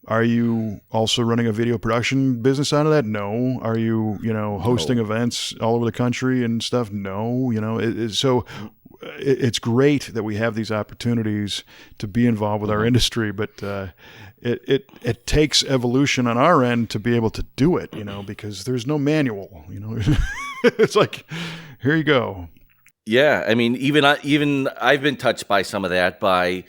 Are you also running a video production business out of that? No. Are you, hosting events all over the country and stuff? No. It's great that we have these opportunities to be involved with our industry, but it takes evolution on our end to be able to do it, because there's no manual. It's like, here you go. Yeah, I mean, even I've been touched by some of that by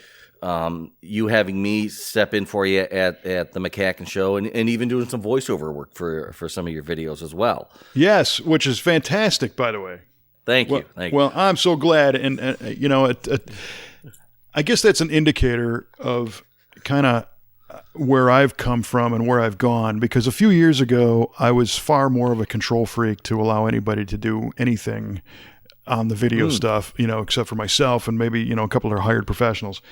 you having me step in for you at the McCacken show, and even doing some voiceover work for some of your videos as well. Yes, which is fantastic, by the way. Thank you. Well, I'm so glad, and I guess that's an indicator of kind of where I've come from and where I've gone, because a few years ago I was far more of a control freak to allow anybody to do anything on the video stuff, except for myself and maybe, a couple of hired professionals.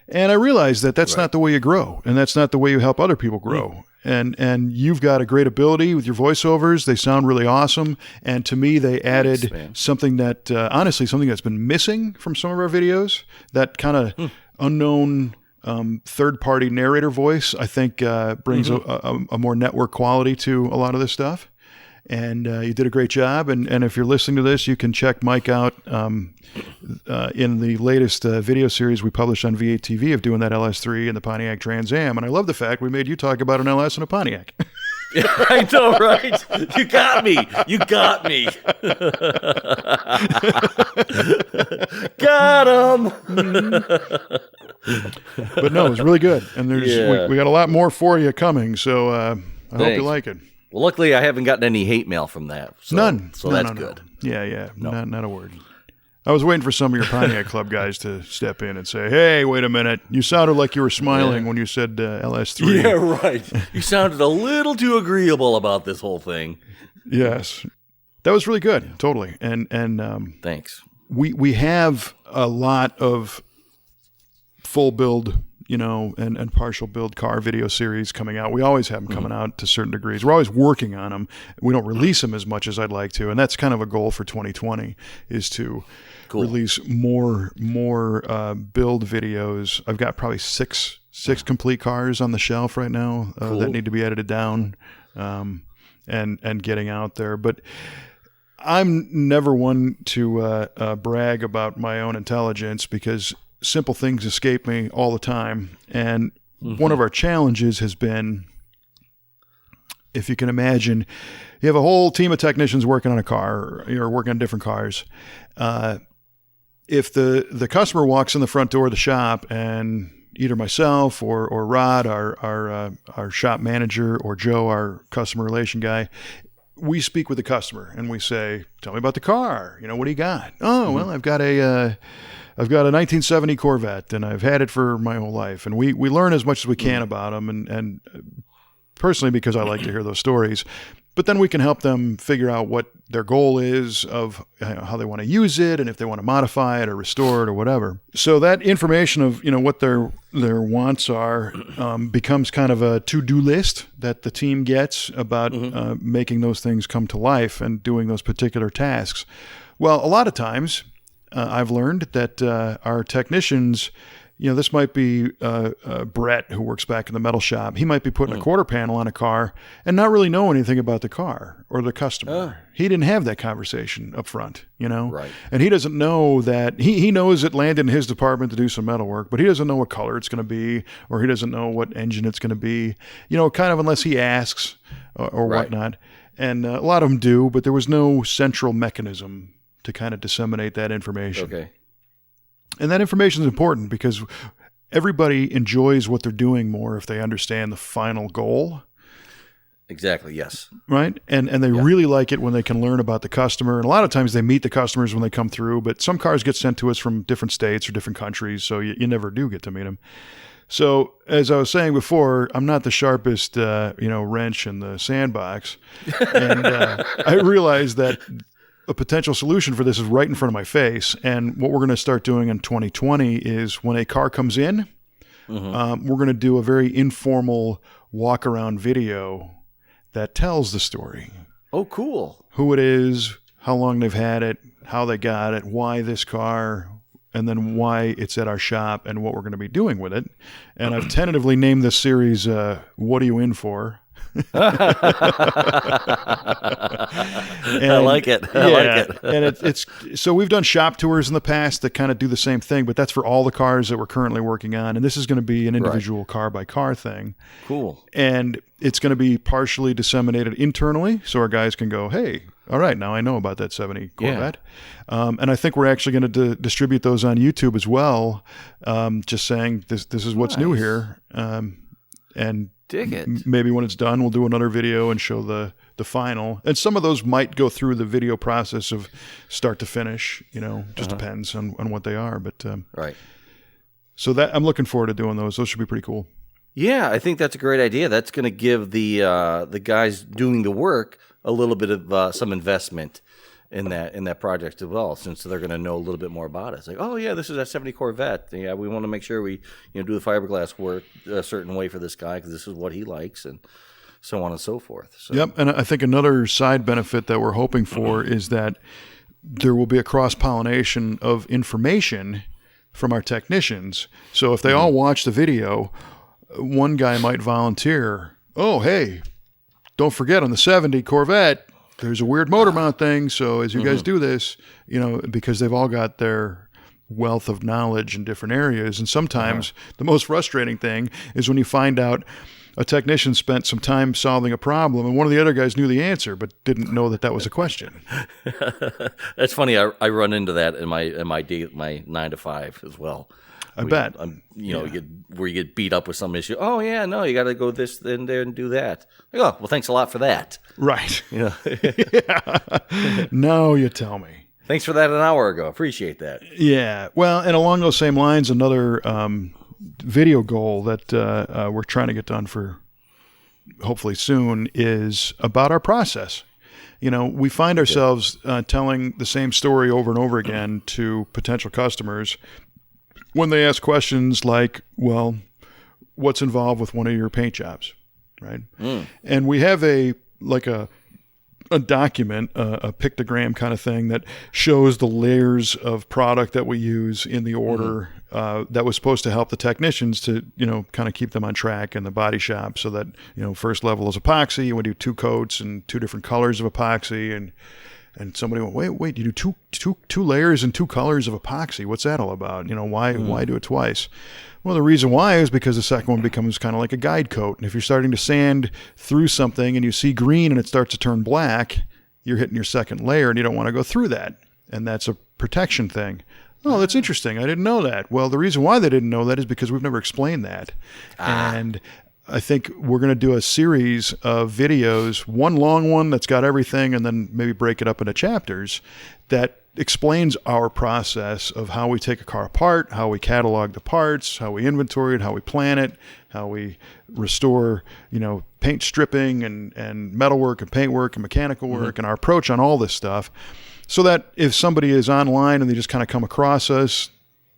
And I realized that that's not the way you grow, and that's not the way you help other people grow. And you've got a great ability with your voiceovers. They sound really awesome. And to me, they added something that, honestly, something that's been missing from some of our videos, that kind of unknown third-party narrator voice, I think brings a more network quality to a lot of this stuff. And you did a great job. And if you're listening to this, you can check Mike out in the latest video series we published on V8 TV of doing that LS3 and the Pontiac Trans Am. And I love the fact we made you talk about an LS and a Pontiac. I know, right? You got me. Got him. But no, it was really good. And we got a lot more for you coming. So I hope you like it. Well, luckily, I haven't gotten any hate mail from that. So, None. So that's good. Yeah. No. Not a word. I was waiting for some of your Pontiac Club guys to step in and say, hey, wait a minute. You sounded like you were smiling when you said LS3. Yeah, right. You sounded a little too agreeable about this whole thing. Yes. That was really good. Totally. And thanks. We have a lot of full build, and partial build car video series coming out. We always have them coming out to certain degrees. We're always working on them. We don't release them as much as I'd like to, and that's kind of a goal for 2020 is to release more build videos. I've got probably six complete cars on the shelf right now that need to be edited down and getting out there. But I'm never one to brag about my own intelligence, because simple things escape me all the time. And one of our challenges has been, if you can imagine, you have a whole team of technicians working on a car, or working on different cars. If the customer walks in the front door of the shop, and either myself or Rod, our shop manager, or Joe, our customer relation guy, we speak with the customer and we say, tell me about the car. What do you got? Oh, well, I've got a 1970 Corvette, and I've had it for my whole life. And we learn as much as we can about them, and personally, because I like to hear those stories. But then we can help them figure out what their goal is of how they want to use it, and if they want to modify it or restore it or whatever. So that information of what their wants are becomes kind of a to-do list that the team gets about making those things come to life and doing those particular tasks. Well, a lot of times I've learned that our technicians, this might be Brett, who works back in the metal shop. He might be putting a quarter panel on a car and not really know anything about the car or the customer. He didn't have that conversation up front, Right. And he doesn't know that he knows it landed in his department to do some metal work, but he doesn't know what color it's going to be, or he doesn't know what engine it's going to be, kind of unless he asks or whatnot. And a lot of them do, but there was no central mechanism to kind of disseminate that information. Okay. And that information is important because everybody enjoys what they're doing more if they understand the final goal. Exactly, yes. Right? And they really like it when they can learn about the customer. And a lot of times they meet the customers when they come through, but some cars get sent to us from different states or different countries, so you never do get to meet them. So, as I was saying before, I'm not the sharpest, wrench in the sandbox. And I realized that a potential solution for this is right in front of my face. And what we're going to start doing in 2020 is when a car comes in, we're going to do a very informal walk-around video that tells the story. Oh, cool. Who it is, how long they've had it, how they got it, why this car, and then why it's at our shop and what we're going to be doing with it. And I've tentatively named this series, What Are You In For? I like it. I like it. And it's so we've done shop tours in the past that kind of do the same thing, but that's for all the cars that we're currently working on. And this is going to be an individual car by car thing. Cool. And it's going to be partially disseminated internally, so our guys can go, hey, all right, now I know about that 70 Corvette. And I think we're actually going to distribute those on YouTube as well, just saying this is what's new here. And dig it. Maybe when it's done, we'll do another video and show the final. And some of those might go through the video process of start to finish. Just depends on what they are. But right. So that I'm looking forward to doing those. Those should be pretty cool. Yeah, I think that's a great idea. That's going to give the guys doing the work a little bit of some investment in that project as well, since they're going to know a little bit more about it. It's like, oh yeah, this is that 70 Corvette. Yeah, we want to make sure we do the fiberglass work a certain way for this guy because this is what he likes, and so on and so forth. So. Yep, and I think another side benefit that we're hoping for is that there will be a cross-pollination of information from our technicians. So if they all watch the video, one guy might volunteer, oh, hey, don't forget on the 70 Corvette, there's a weird motor mount thing. So as you guys do this, because they've all got their wealth of knowledge in different areas. And sometimes the most frustrating thing is when you find out a technician spent some time solving a problem and one of the other guys knew the answer but didn't know that was a question. That's funny. I run into that in my 9 to 5 as well. I bet. Where you get beat up with some issue. Oh, yeah, no, you got to go this and there and do that. Like, oh, well, thanks a lot for that. Right. Yeah. Now you tell me. Thanks for that an hour ago. Appreciate that. Yeah. Well, and along those same lines, another video goal that we're trying to get done for hopefully soon is about our process. We find ourselves telling the same story over and over again to potential customers when they ask questions like, well, what's involved with one of your paint jobs, right? And we have a document, a pictogram kind of thing that shows the layers of product that we use in the order that was supposed to help the technicians to, kind of keep them on track in the body shop so that, first level is epoxy. We do 2 coats and 2 different colors of epoxy. And somebody went, wait, you do two layers and 2 colors of epoxy. What's that all about? Why do it twice? Well, the reason why is because the second one becomes kind of like a guide coat. And if you're starting to sand through something and you see green and it starts to turn black, you're hitting your second layer and you don't want to go through that. And that's a protection thing. Oh, that's interesting. I didn't know that. Well, the reason why they didn't know that is because we've never explained that. And I think we're going to do a series of videos, one long one that's got everything, and then maybe break it up into chapters that explains our process of how we take a car apart, how we catalog the parts, how we inventory it, how we plan it, how we restore, paint stripping and metalwork and paintwork and mechanical work and our approach on all this stuff. So that if somebody is online and they just kind of come across us,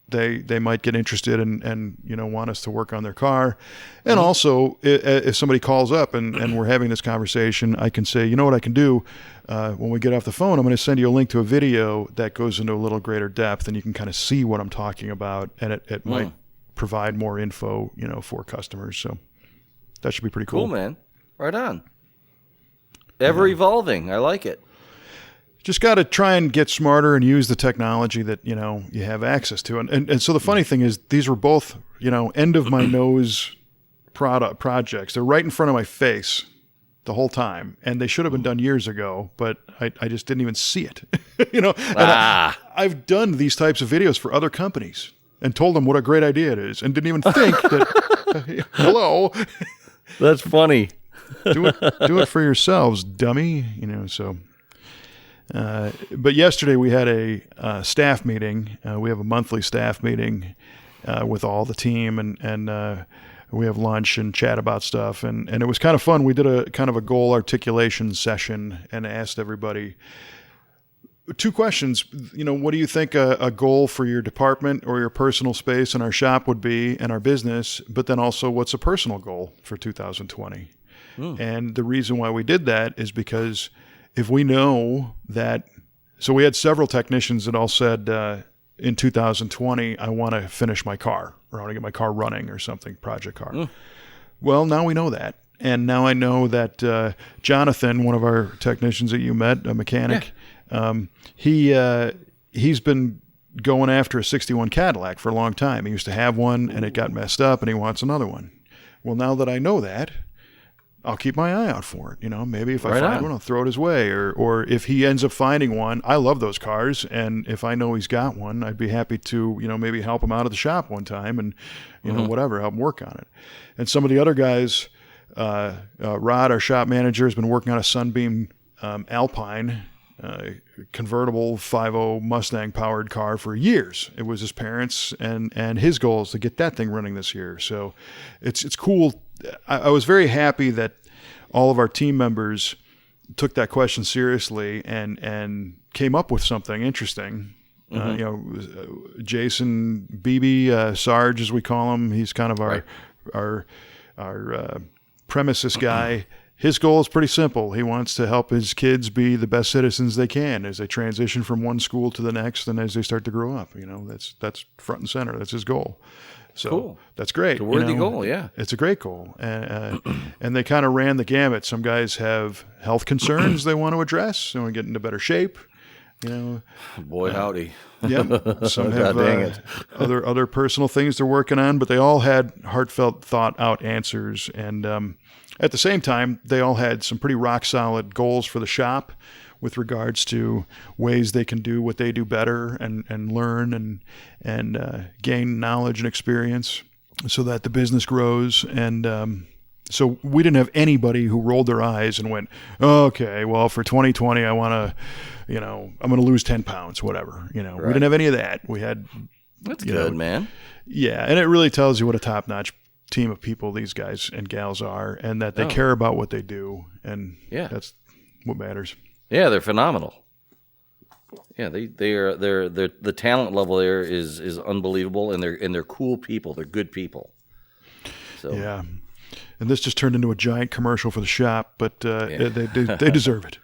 they might get interested and want us to work on their car. And also, if somebody calls up and we're having this conversation, I can say, you know what I can do? When we get off the phone, I'm going to send you a link to a video that goes into a little greater depth, and you can kind of see what I'm talking about, and it might provide more info, for customers. So that should be pretty cool. Cool, man. Right on. Ever evolving. I like it. Just got to try and get smarter and use the technology that, you have access to. And so the funny thing is these were both, end of my nose projects. They're right in front of my face the whole time. And they should have been done years ago, but I just didn't even see it. I've done these types of videos for other companies and told them what a great idea it is and didn't even think that, hello. That's funny. Do it for yourselves, dummy. So... but yesterday we had a staff meeting. We have a monthly staff meeting with all the team, and we have lunch and chat about stuff. And it was kind of fun. We did a kind of a goal articulation session and asked everybody 2 questions. What do you think a goal for your department or your personal space in our shop would be in our business? But then also, what's a personal goal for 2020? And the reason why we did that is because if we know that, so we had several technicians that all said, in 2020, I want to finish my car, or I want to get my car running or something, project car. Well, now we know that. And now I know that Jonathan, one of our technicians that you met, a mechanic, he's been going after a 61 Cadillac for a long time. He used to have one, and it got messed up, and he wants another one. Well, now that I know that, I'll keep my eye out for it. Maybe if I find one, I'll throw it his way. Or if he ends up finding one, I love those cars. And if I know he's got one, I'd be happy to, maybe help him out at the shop one time and, whatever, help him work on it. And some of the other guys, Rod, our shop manager, has been working on a Sunbeam Alpine convertible 5.0 Mustang powered car for years. It was his parents, and his goal is to get that thing running this year. So it's cool. I was very happy that all of our team members took that question seriously and came up with something interesting. Jason Beebe, Sarge as we call him, he's kind of our premises guy. His goal is pretty simple. He wants to help his kids be the best citizens they can as they transition from one school to the next and as they start to grow up. That's front and center. That's his goal. So cool. That's great. It's a worthy goal, yeah. It's a great goal. And they kind of ran the gamut. Some guys have health concerns they want to address. They want to get into better shape. Boy, howdy. Yeah. Some have other personal things they're working on, but they all had heartfelt, thought-out answers. And at the same time, they all had some pretty rock-solid goals for the shop with regards to ways they can do what they do better and learn and gain knowledge and experience so that the business grows. And so we didn't have anybody who rolled their eyes and went, okay, well, for 2020, I want to, I'm going to lose 10 pounds, whatever. We didn't have any of that. We had... That's good, man. Yeah, and it really tells you what a top-notch team of people these guys and gals are, and that they care about what they do, and that's what matters. Yeah, they're phenomenal. Yeah, they're the talent level there is unbelievable, and they're cool people. They're good people. So yeah, and this just turned into a giant commercial for the shop, but they deserve it.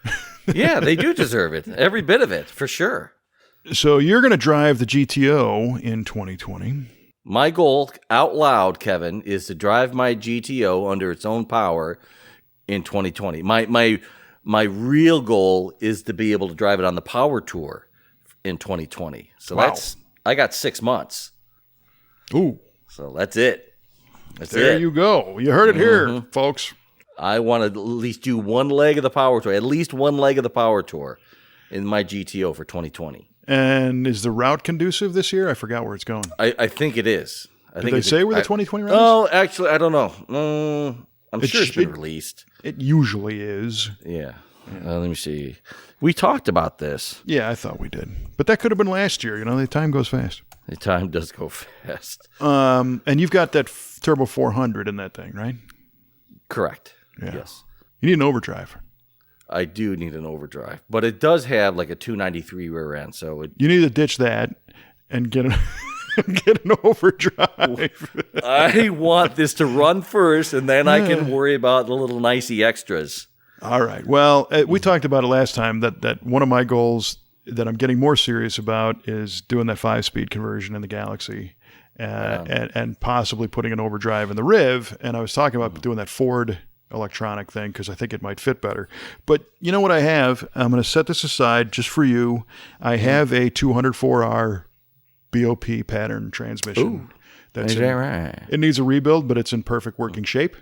Yeah, they do deserve it. Every bit of it, for sure. So you're going to drive the GTO in 2020. My goal, out loud, Kevin, is to drive my GTO under its own power in 2020. My real goal is to be able to drive it on the Power Tour in 2020. So I got 6 months. Ooh. So that's it. There you go. You heard it here, folks. I want to at least do one leg of the Power Tour, at least one leg of the Power Tour in my GTO for 2020. And is the route conducive this year? I forgot where it's going. I think it is. Did they say where the 2020 route is? Oh, actually, I don't know. I'm sure it's been released. It usually is. Yeah. Let me see. We talked about this. Yeah, I thought we did. But that could have been last year. The time goes fast. The time does go fast. And you've got that Turbo 400 in that thing, right? Correct. Yeah. Yes. You need an overdrive. I do need an overdrive, but it does have like a 293 rear end, so you need to ditch that and get an overdrive. I want this to run first, and then I can worry about the little nicey extras. All right. Well, we talked about it last time that one of my goals that I'm getting more serious about is doing that 5-speed conversion in the Galaxy, and possibly putting an overdrive in the Riv. And I was talking about doing that Ford electronic thing because I think it might fit better. But you know what I have? I'm going to set this aside just for you. I have a 204R BOP pattern transmission. Ooh, is that right? It needs a rebuild, but it's in perfect working shape,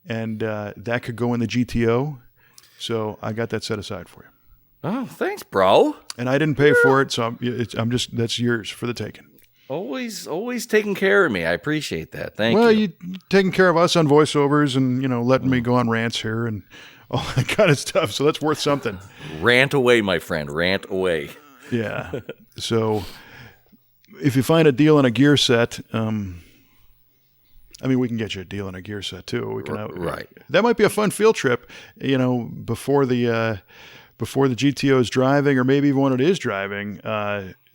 and that could go in the GTO. So I got that set aside for you. Oh, thanks, bro. And I didn't pay for it, so that's yours for the taking. Always taking care of me. I appreciate that. Thank you. Well, you taking care of us on voiceovers and, letting me go on rants here and all that kind of stuff. So that's worth something. Rant away, my friend. Rant away. Yeah. So if you find a deal on a gear set, we can get you a deal on a gear set too. We can right. That might be a fun field trip, before the GTO is driving, or maybe even when it is driving.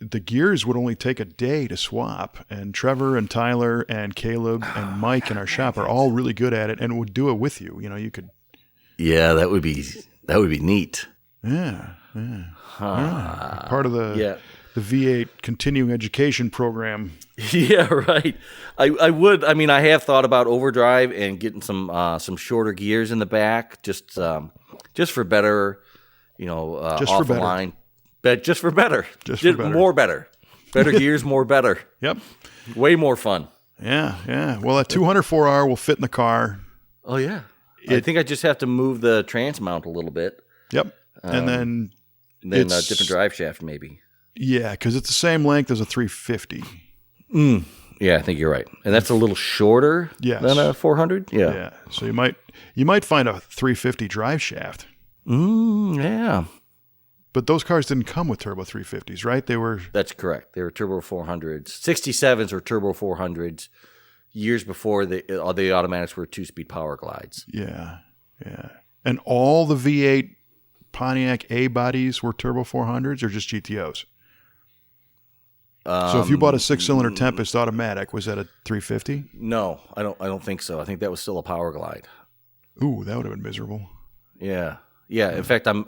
The gears would only take a day to swap, and Trevor and Tyler and Caleb and Mike in our shop are all really good at it and would do it with you. You could. Yeah, that would be neat. Yeah. Part of the the V8 continuing education program. Yeah, right. I would. I mean, I have thought about overdrive and getting some shorter gears in the back, just for better, Just off for the better. line. But just for better. Just for better. More better. Better gears, more better. Yep. Way more fun. Yeah. Well, that 204R will fit in the car. Oh yeah. I think I just have to move the trans mount a little bit. Yep. And then a different drive shaft, maybe. Yeah, because it's the same length as a 350. Yeah, I think you're right. And that's a little shorter than a 400? Yeah. Yeah. So you might find a 350 drive shaft. Yeah. But those cars didn't come with turbo 350s, right? That's correct. They were turbo 400s. 67s were turbo 400s years before the automatics were 2-speed power glides. Yeah. And all the V8 Pontiac A bodies were turbo 400s or just GTOs? So if you bought a 6-cylinder Tempest automatic, was that a 350? No, I don't think so. I think that was still a power glide. Ooh, that would have been miserable. Yeah. In fact, I'm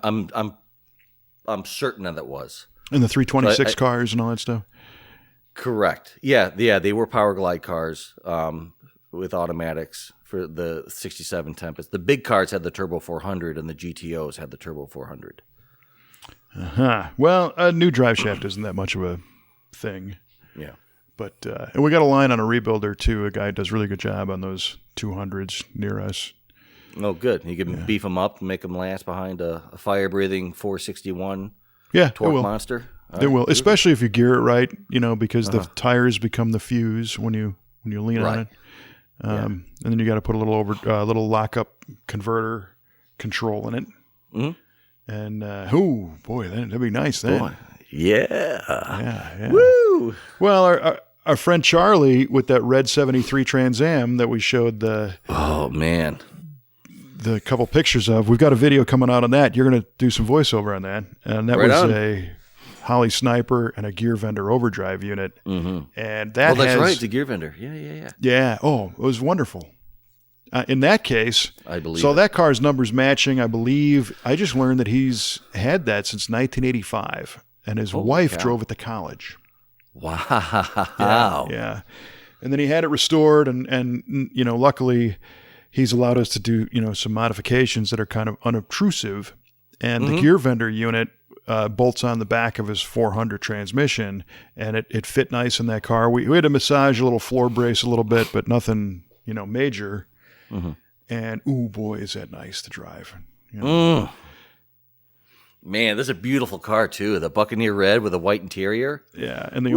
certain that was. And the 326 cars and all that stuff? Correct. Yeah, they were power glide cars with automatics for the 67 Tempest. The big cars had the turbo 400 and the GTOs had the turbo 400. Uh-huh. Well, a new drive shaft isn't that much of a thing. Yeah. But and we got a line on a rebuilder too. A guy does a really good job on those 200s near us. Oh, good. You can beef them up and make them last behind a fire-breathing 461 torque monster. It will, especially if you gear it right, because the tires become the fuse when you lean on it. And then you got to put a little lockup converter control in it. Mm-hmm. And boy, that'd be nice then. Boy. Yeah. Woo! Well, our friend Charlie with that red 73 Trans Am that we showed the couple pictures of. We've got a video coming out on that. You're going to do some voiceover on that. And that was a Holly Sniper and a gear vendor overdrive unit. Mm-hmm. And that that's right. It's a gear vendor. Yeah. Yeah. Oh, it was wonderful. In that case, I believe so that car's numbers matching, I believe. I just learned that he's had that since 1985, and his wife drove it to college. Wow. Yeah. And then he had it restored, and luckily he's allowed us to do, some modifications that are kind of unobtrusive. And the gear vendor unit bolts on the back of his 400 transmission, and it fit nice in that car. We had to massage a little floor brace a little bit, but nothing, major. Mm-hmm. And, ooh, boy, is that nice to drive. Man, this is a beautiful car, too. The Buccaneer red with a white interior. Yeah, and the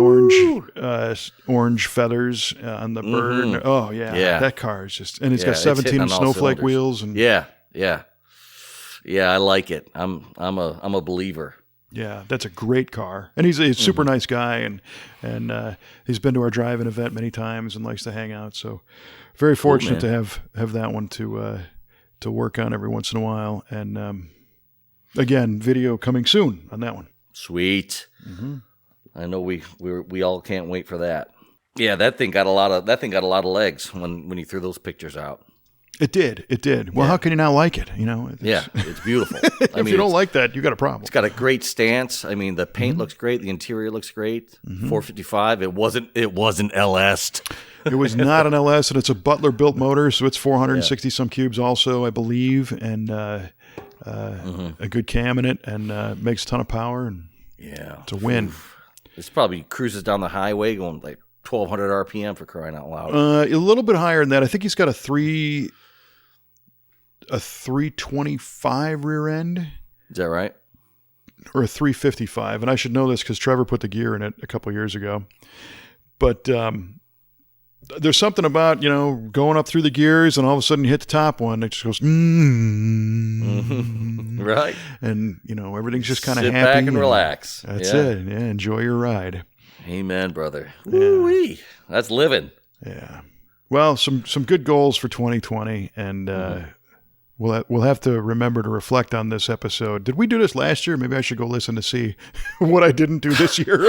orange feathers on the bird. Mm-hmm. Oh, yeah. That car is just... And it's got 17 snowflake wheels. And Yeah, I like it. I'm a believer. Yeah, that's a great car. And he's a super nice guy, and he's been to our drive-in event many times and likes to hang out. So very fortunate to have that one to work on every once in a while. And again, video coming soon on that one. Sweet. Mm-hmm. I know we all can't wait for that. Yeah, that thing got a lot of legs when you threw those pictures out. It did. Well, how can you not like it? It's beautiful. If you don't like that, you got a problem. It's got a great stance. I mean, the paint looks great. The interior looks great. 455. It wasn't LS. It was not an LS, and it's a Butler built motor, so it's 460 some cubes also, I believe, and a good cam in it, and makes a ton of power. And it's a win. This probably cruises down the highway going like 1,200 RPM for crying out loud. A little bit higher than that. I think he's got a 325 rear end. Is that right? Or a 355. And I should know this because Trevor put the gear in it a couple years ago. But there's something about, going up through the gears and all of a sudden you hit the top one. It just goes, right. And, everything's just kind of happy. Sit back and relax. That's it. Yeah, enjoy your ride. Amen, brother. Woo-wee. That's living. Yeah. Well, some good goals for 2020, and we'll have to remember to reflect on this episode. Did we do this last year? Maybe I should go listen to see what I didn't do this year.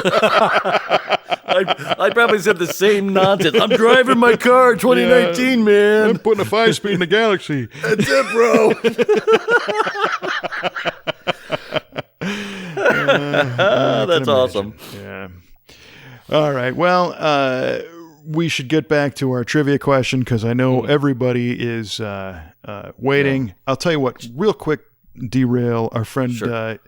I probably said the same nonsense. I'm driving my car 2019, man. I'm putting a 5-speed in the Galaxy. That's it, bro. That's awesome. Yeah. All right. Well, we should get back to our trivia question because I know everybody is waiting. I'll tell you what, real quick, derail our friend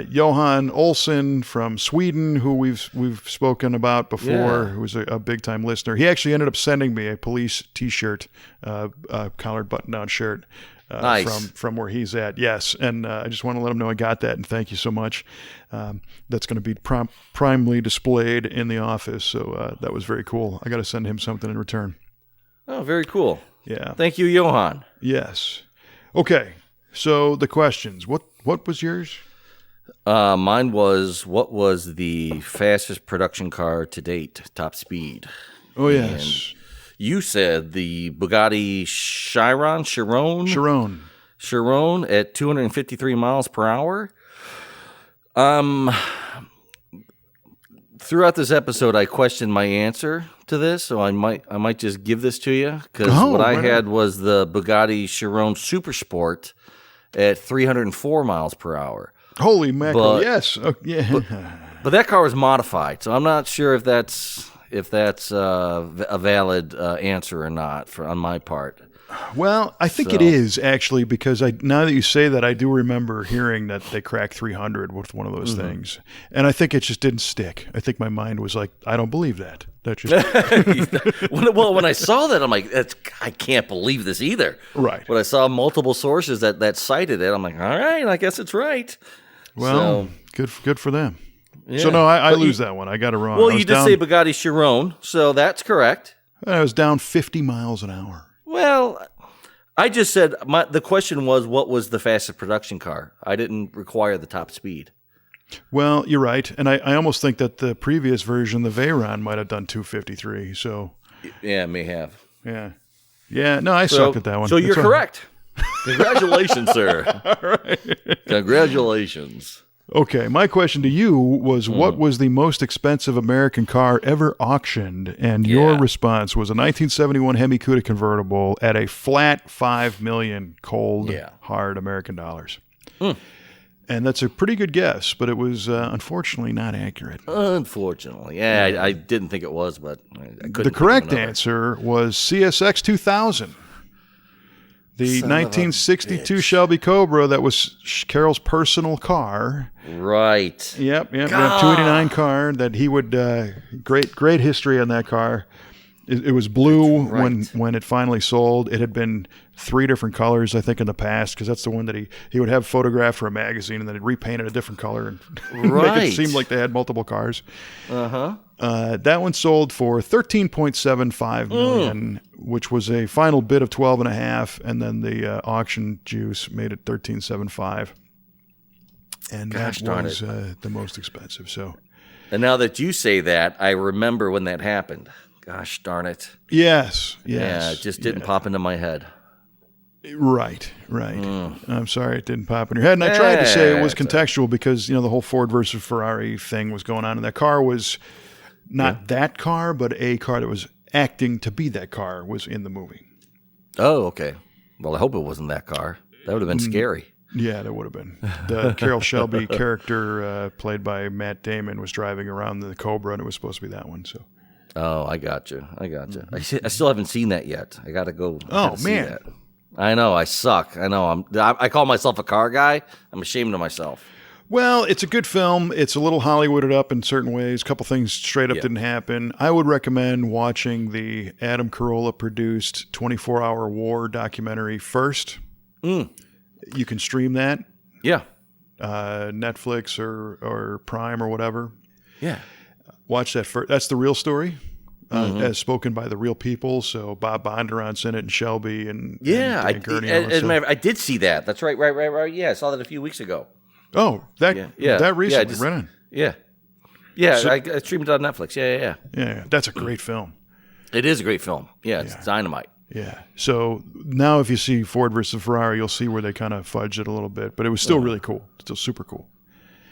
Johan Olsen from Sweden, who we've spoken about before, who was a big time listener. He actually ended up sending me a police T-shirt, collared button down shirt. Nice. From where he's at, yes, and I just want to let him know I got that, and thank you so much. That's going to be primely displayed in the office, so that was very cool. I got to send him something in return. Oh, very cool. Yeah. Thank you, Johan. Yes. Okay. So the questions. What was yours? Mine was, what was the fastest production car to date, top speed? Oh yes. And you said the Bugatti Chiron at 253 miles per hour. Throughout this episode, I questioned my answer to this, so I might just give this to you because what I had was the Bugatti Chiron Super Sport at 304 miles per hour. Holy mackerel! Yes. Oh, yeah. But that car was modified, so I'm not sure if that's a valid answer or not on my part. Well, I think it is actually because now that you say that, I do remember hearing that they cracked 300 with one of those things, and I think it just didn't stick. I think my mind was like, I don't believe that. That just well, when I saw that, I'm like, I can't believe this either. Right. When I saw multiple sources that cited it, I'm like, all right, I guess it's right. Well, good for them. Yeah. So no, I lose that one. I got it wrong. Well, you did say Bugatti Chiron, so that's correct. I was down 50 miles an hour. Well, I just said the question was, what was the fastest production car? I didn't require the top speed. Well, you're right, and I almost think that the previous version, the Veyron, might have done 253. So yeah, may have. Yeah. No, I sucked at that one. So you're correct. Congratulations, sir. All right. Congratulations. Okay, my question to you was, what was the most expensive American car ever auctioned? And your response was a 1971 Hemi Cuda convertible at a flat $5 million cold, hard American dollars. And that's a pretty good guess, but it was unfortunately not accurate. Unfortunately. I didn't think it was, but I couldn't. The correct answer was CSX 2000. The 1962 Shelby Cobra that was Carol's personal car. Right. Yep. 289 car that he would, great history on that car. It was blue when it finally sold. It had been 3 different colors, I think, in the past, because that's the one that he would have photographed for a magazine, and then he'd repaint it a different color and make it seem like they had multiple cars. That one sold for $13.75 million, which was a final bid of 12.5, and then the auction juice made it $13.75, and that was the most expensive. So, and now that you say that, I remember when that happened. Gosh darn it! Yes. Yeah, it just didn't pop into my head. Right. I'm sorry it didn't pop in your head. And I tried to say it was contextual because, the whole Ford versus Ferrari thing was going on, and that car was not that car, but a car that was acting to be that car was in the movie. Oh, okay. Well, I hope it wasn't that car. That would have been scary. Yeah, that would have been. The Carroll Shelby character, played by Matt Damon, was driving around the Cobra, and it was supposed to be that one. So. Oh, I got you. I still haven't seen that yet. I got to go. See that. I know. I suck. I know. I call myself a car guy. I'm ashamed of myself. Well, it's a good film. It's a little Hollywooded up in certain ways. A couple things straight up didn't happen. I would recommend watching the Adam Carolla produced 24-Hour War documentary first. You can stream that. Yeah. Netflix or Prime or whatever. Yeah. Watch that first. That's the real story, as spoken by the real people. So Bob Bondurant's in it, and Shelby, and Gurney. I did see that. That's right. Yeah, I saw that a few weeks ago. Oh, that recently, right on. Yeah. So, I streamed it on Netflix. Yeah. That's a great film. It is a great film. Yeah, it's dynamite. Yeah. So now, if you see Ford versus Ferrari, you'll see where they kind of fudged it a little bit, but it was still really cool. Still super cool.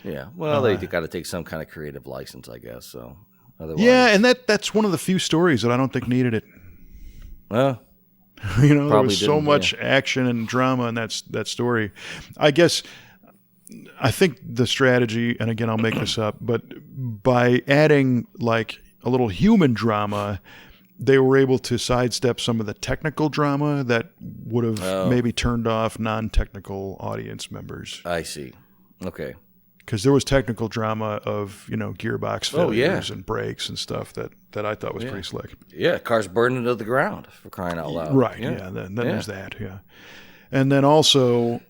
Yeah, well, they got to take some kind of creative license, I guess. So, otherwise, and that's one of the few stories that I don't think needed it. Well, there was so much action and drama in that story. I guess I think the strategy, and again, I'll make this up, but by adding like a little human drama, they were able to sidestep some of the technical drama that would have maybe turned off non-technical audience members. I see. Okay. Because there was technical drama of, gearbox failures and brakes and stuff that I thought was pretty slick. Yeah, cars burning to the ground, for crying out loud. Right, then there's that, And then also,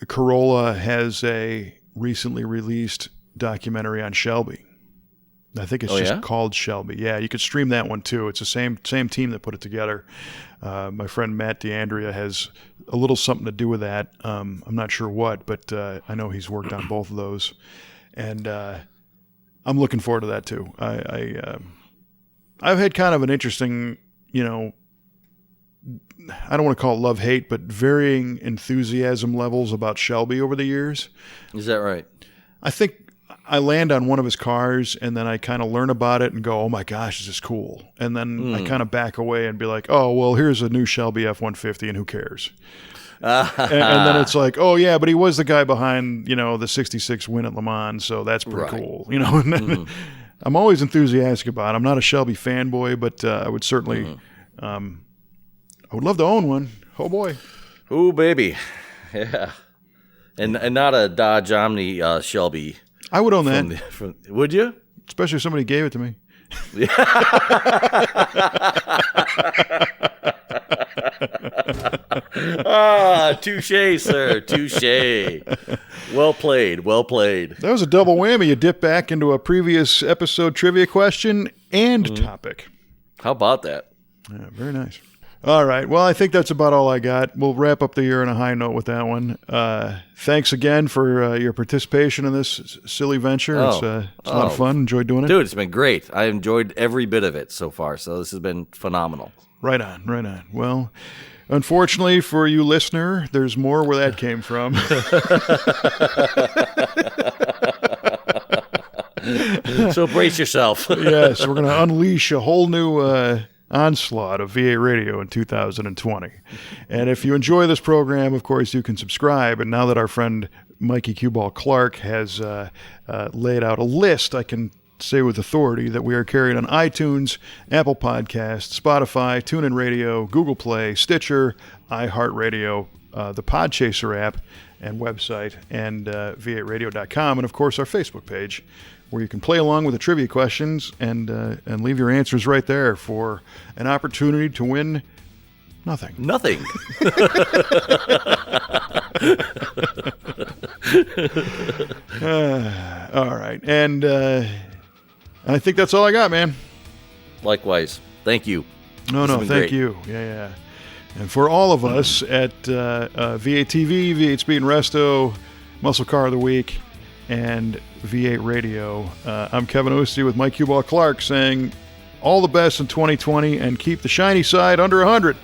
Corolla has a recently released documentary on Shelby. I think it's just called Shelby. Yeah, you could stream that one too. It's the same team that put it together. My friend Matt DeAndrea has a little something to do with that. I'm not sure what, but I know he's worked on both of those, and I'm looking forward to that too. I've had kind of an interesting, I don't want to call it love-hate, but varying enthusiasm levels about Shelby over the years. Is that right? I think I land on one of his cars and then I kind of learn about it and go, oh my gosh, this is cool. And then I kind of back away and be like, oh, well, here's a new Shelby F-150 and who cares? And then it's like, oh yeah, but he was the guy behind, the 66 win at Le Mans. So that's pretty cool. I'm always enthusiastic about it. I'm not a Shelby fanboy, but I would certainly, I would love to own one. Oh boy. Oh baby. Yeah. And not a Dodge Omni Shelby. I would own that. Would you? Especially if somebody gave it to me. Touche, sir. Touche. Well played. Well played. That was a double whammy. You dip back into a previous episode trivia question and topic. How about that? Yeah, very nice. All right. Well, I think that's about all I got. We'll wrap up the year on a high note with that one. Thanks again for your participation in this silly venture. It's a lot of fun. Enjoyed doing it. Dude, it's been great. I enjoyed every bit of it so far. So this has been phenomenal. Right on. Well, unfortunately for you listener, there's more where that came from. So brace yourself. Yes, we're going to unleash a whole new onslaught of V8 radio in 2020. And if you enjoy this program, of course, you can subscribe. And now that our friend Mikey Cueball Clarke has laid out a list, I can say with authority that we are carried on iTunes, Apple Podcasts, Spotify, TuneIn Radio, Google Play, Stitcher, iHeartRadio, the Podchaser app and website, and v8radio.com, and of course our Facebook page, where you can play along with the trivia questions and leave your answers right there for an opportunity to win nothing. Nothing. All right. And I think that's all I got, man. Likewise. Thank you. No, thank you. Yeah. And for all of us at V8 TV, V8 Speed and Resto, Muscle Car of the Week, and V8 Radio, I'm Kevin Oeste with Mike Cueball Clarke saying all the best in 2020 and keep the shiny side under 100.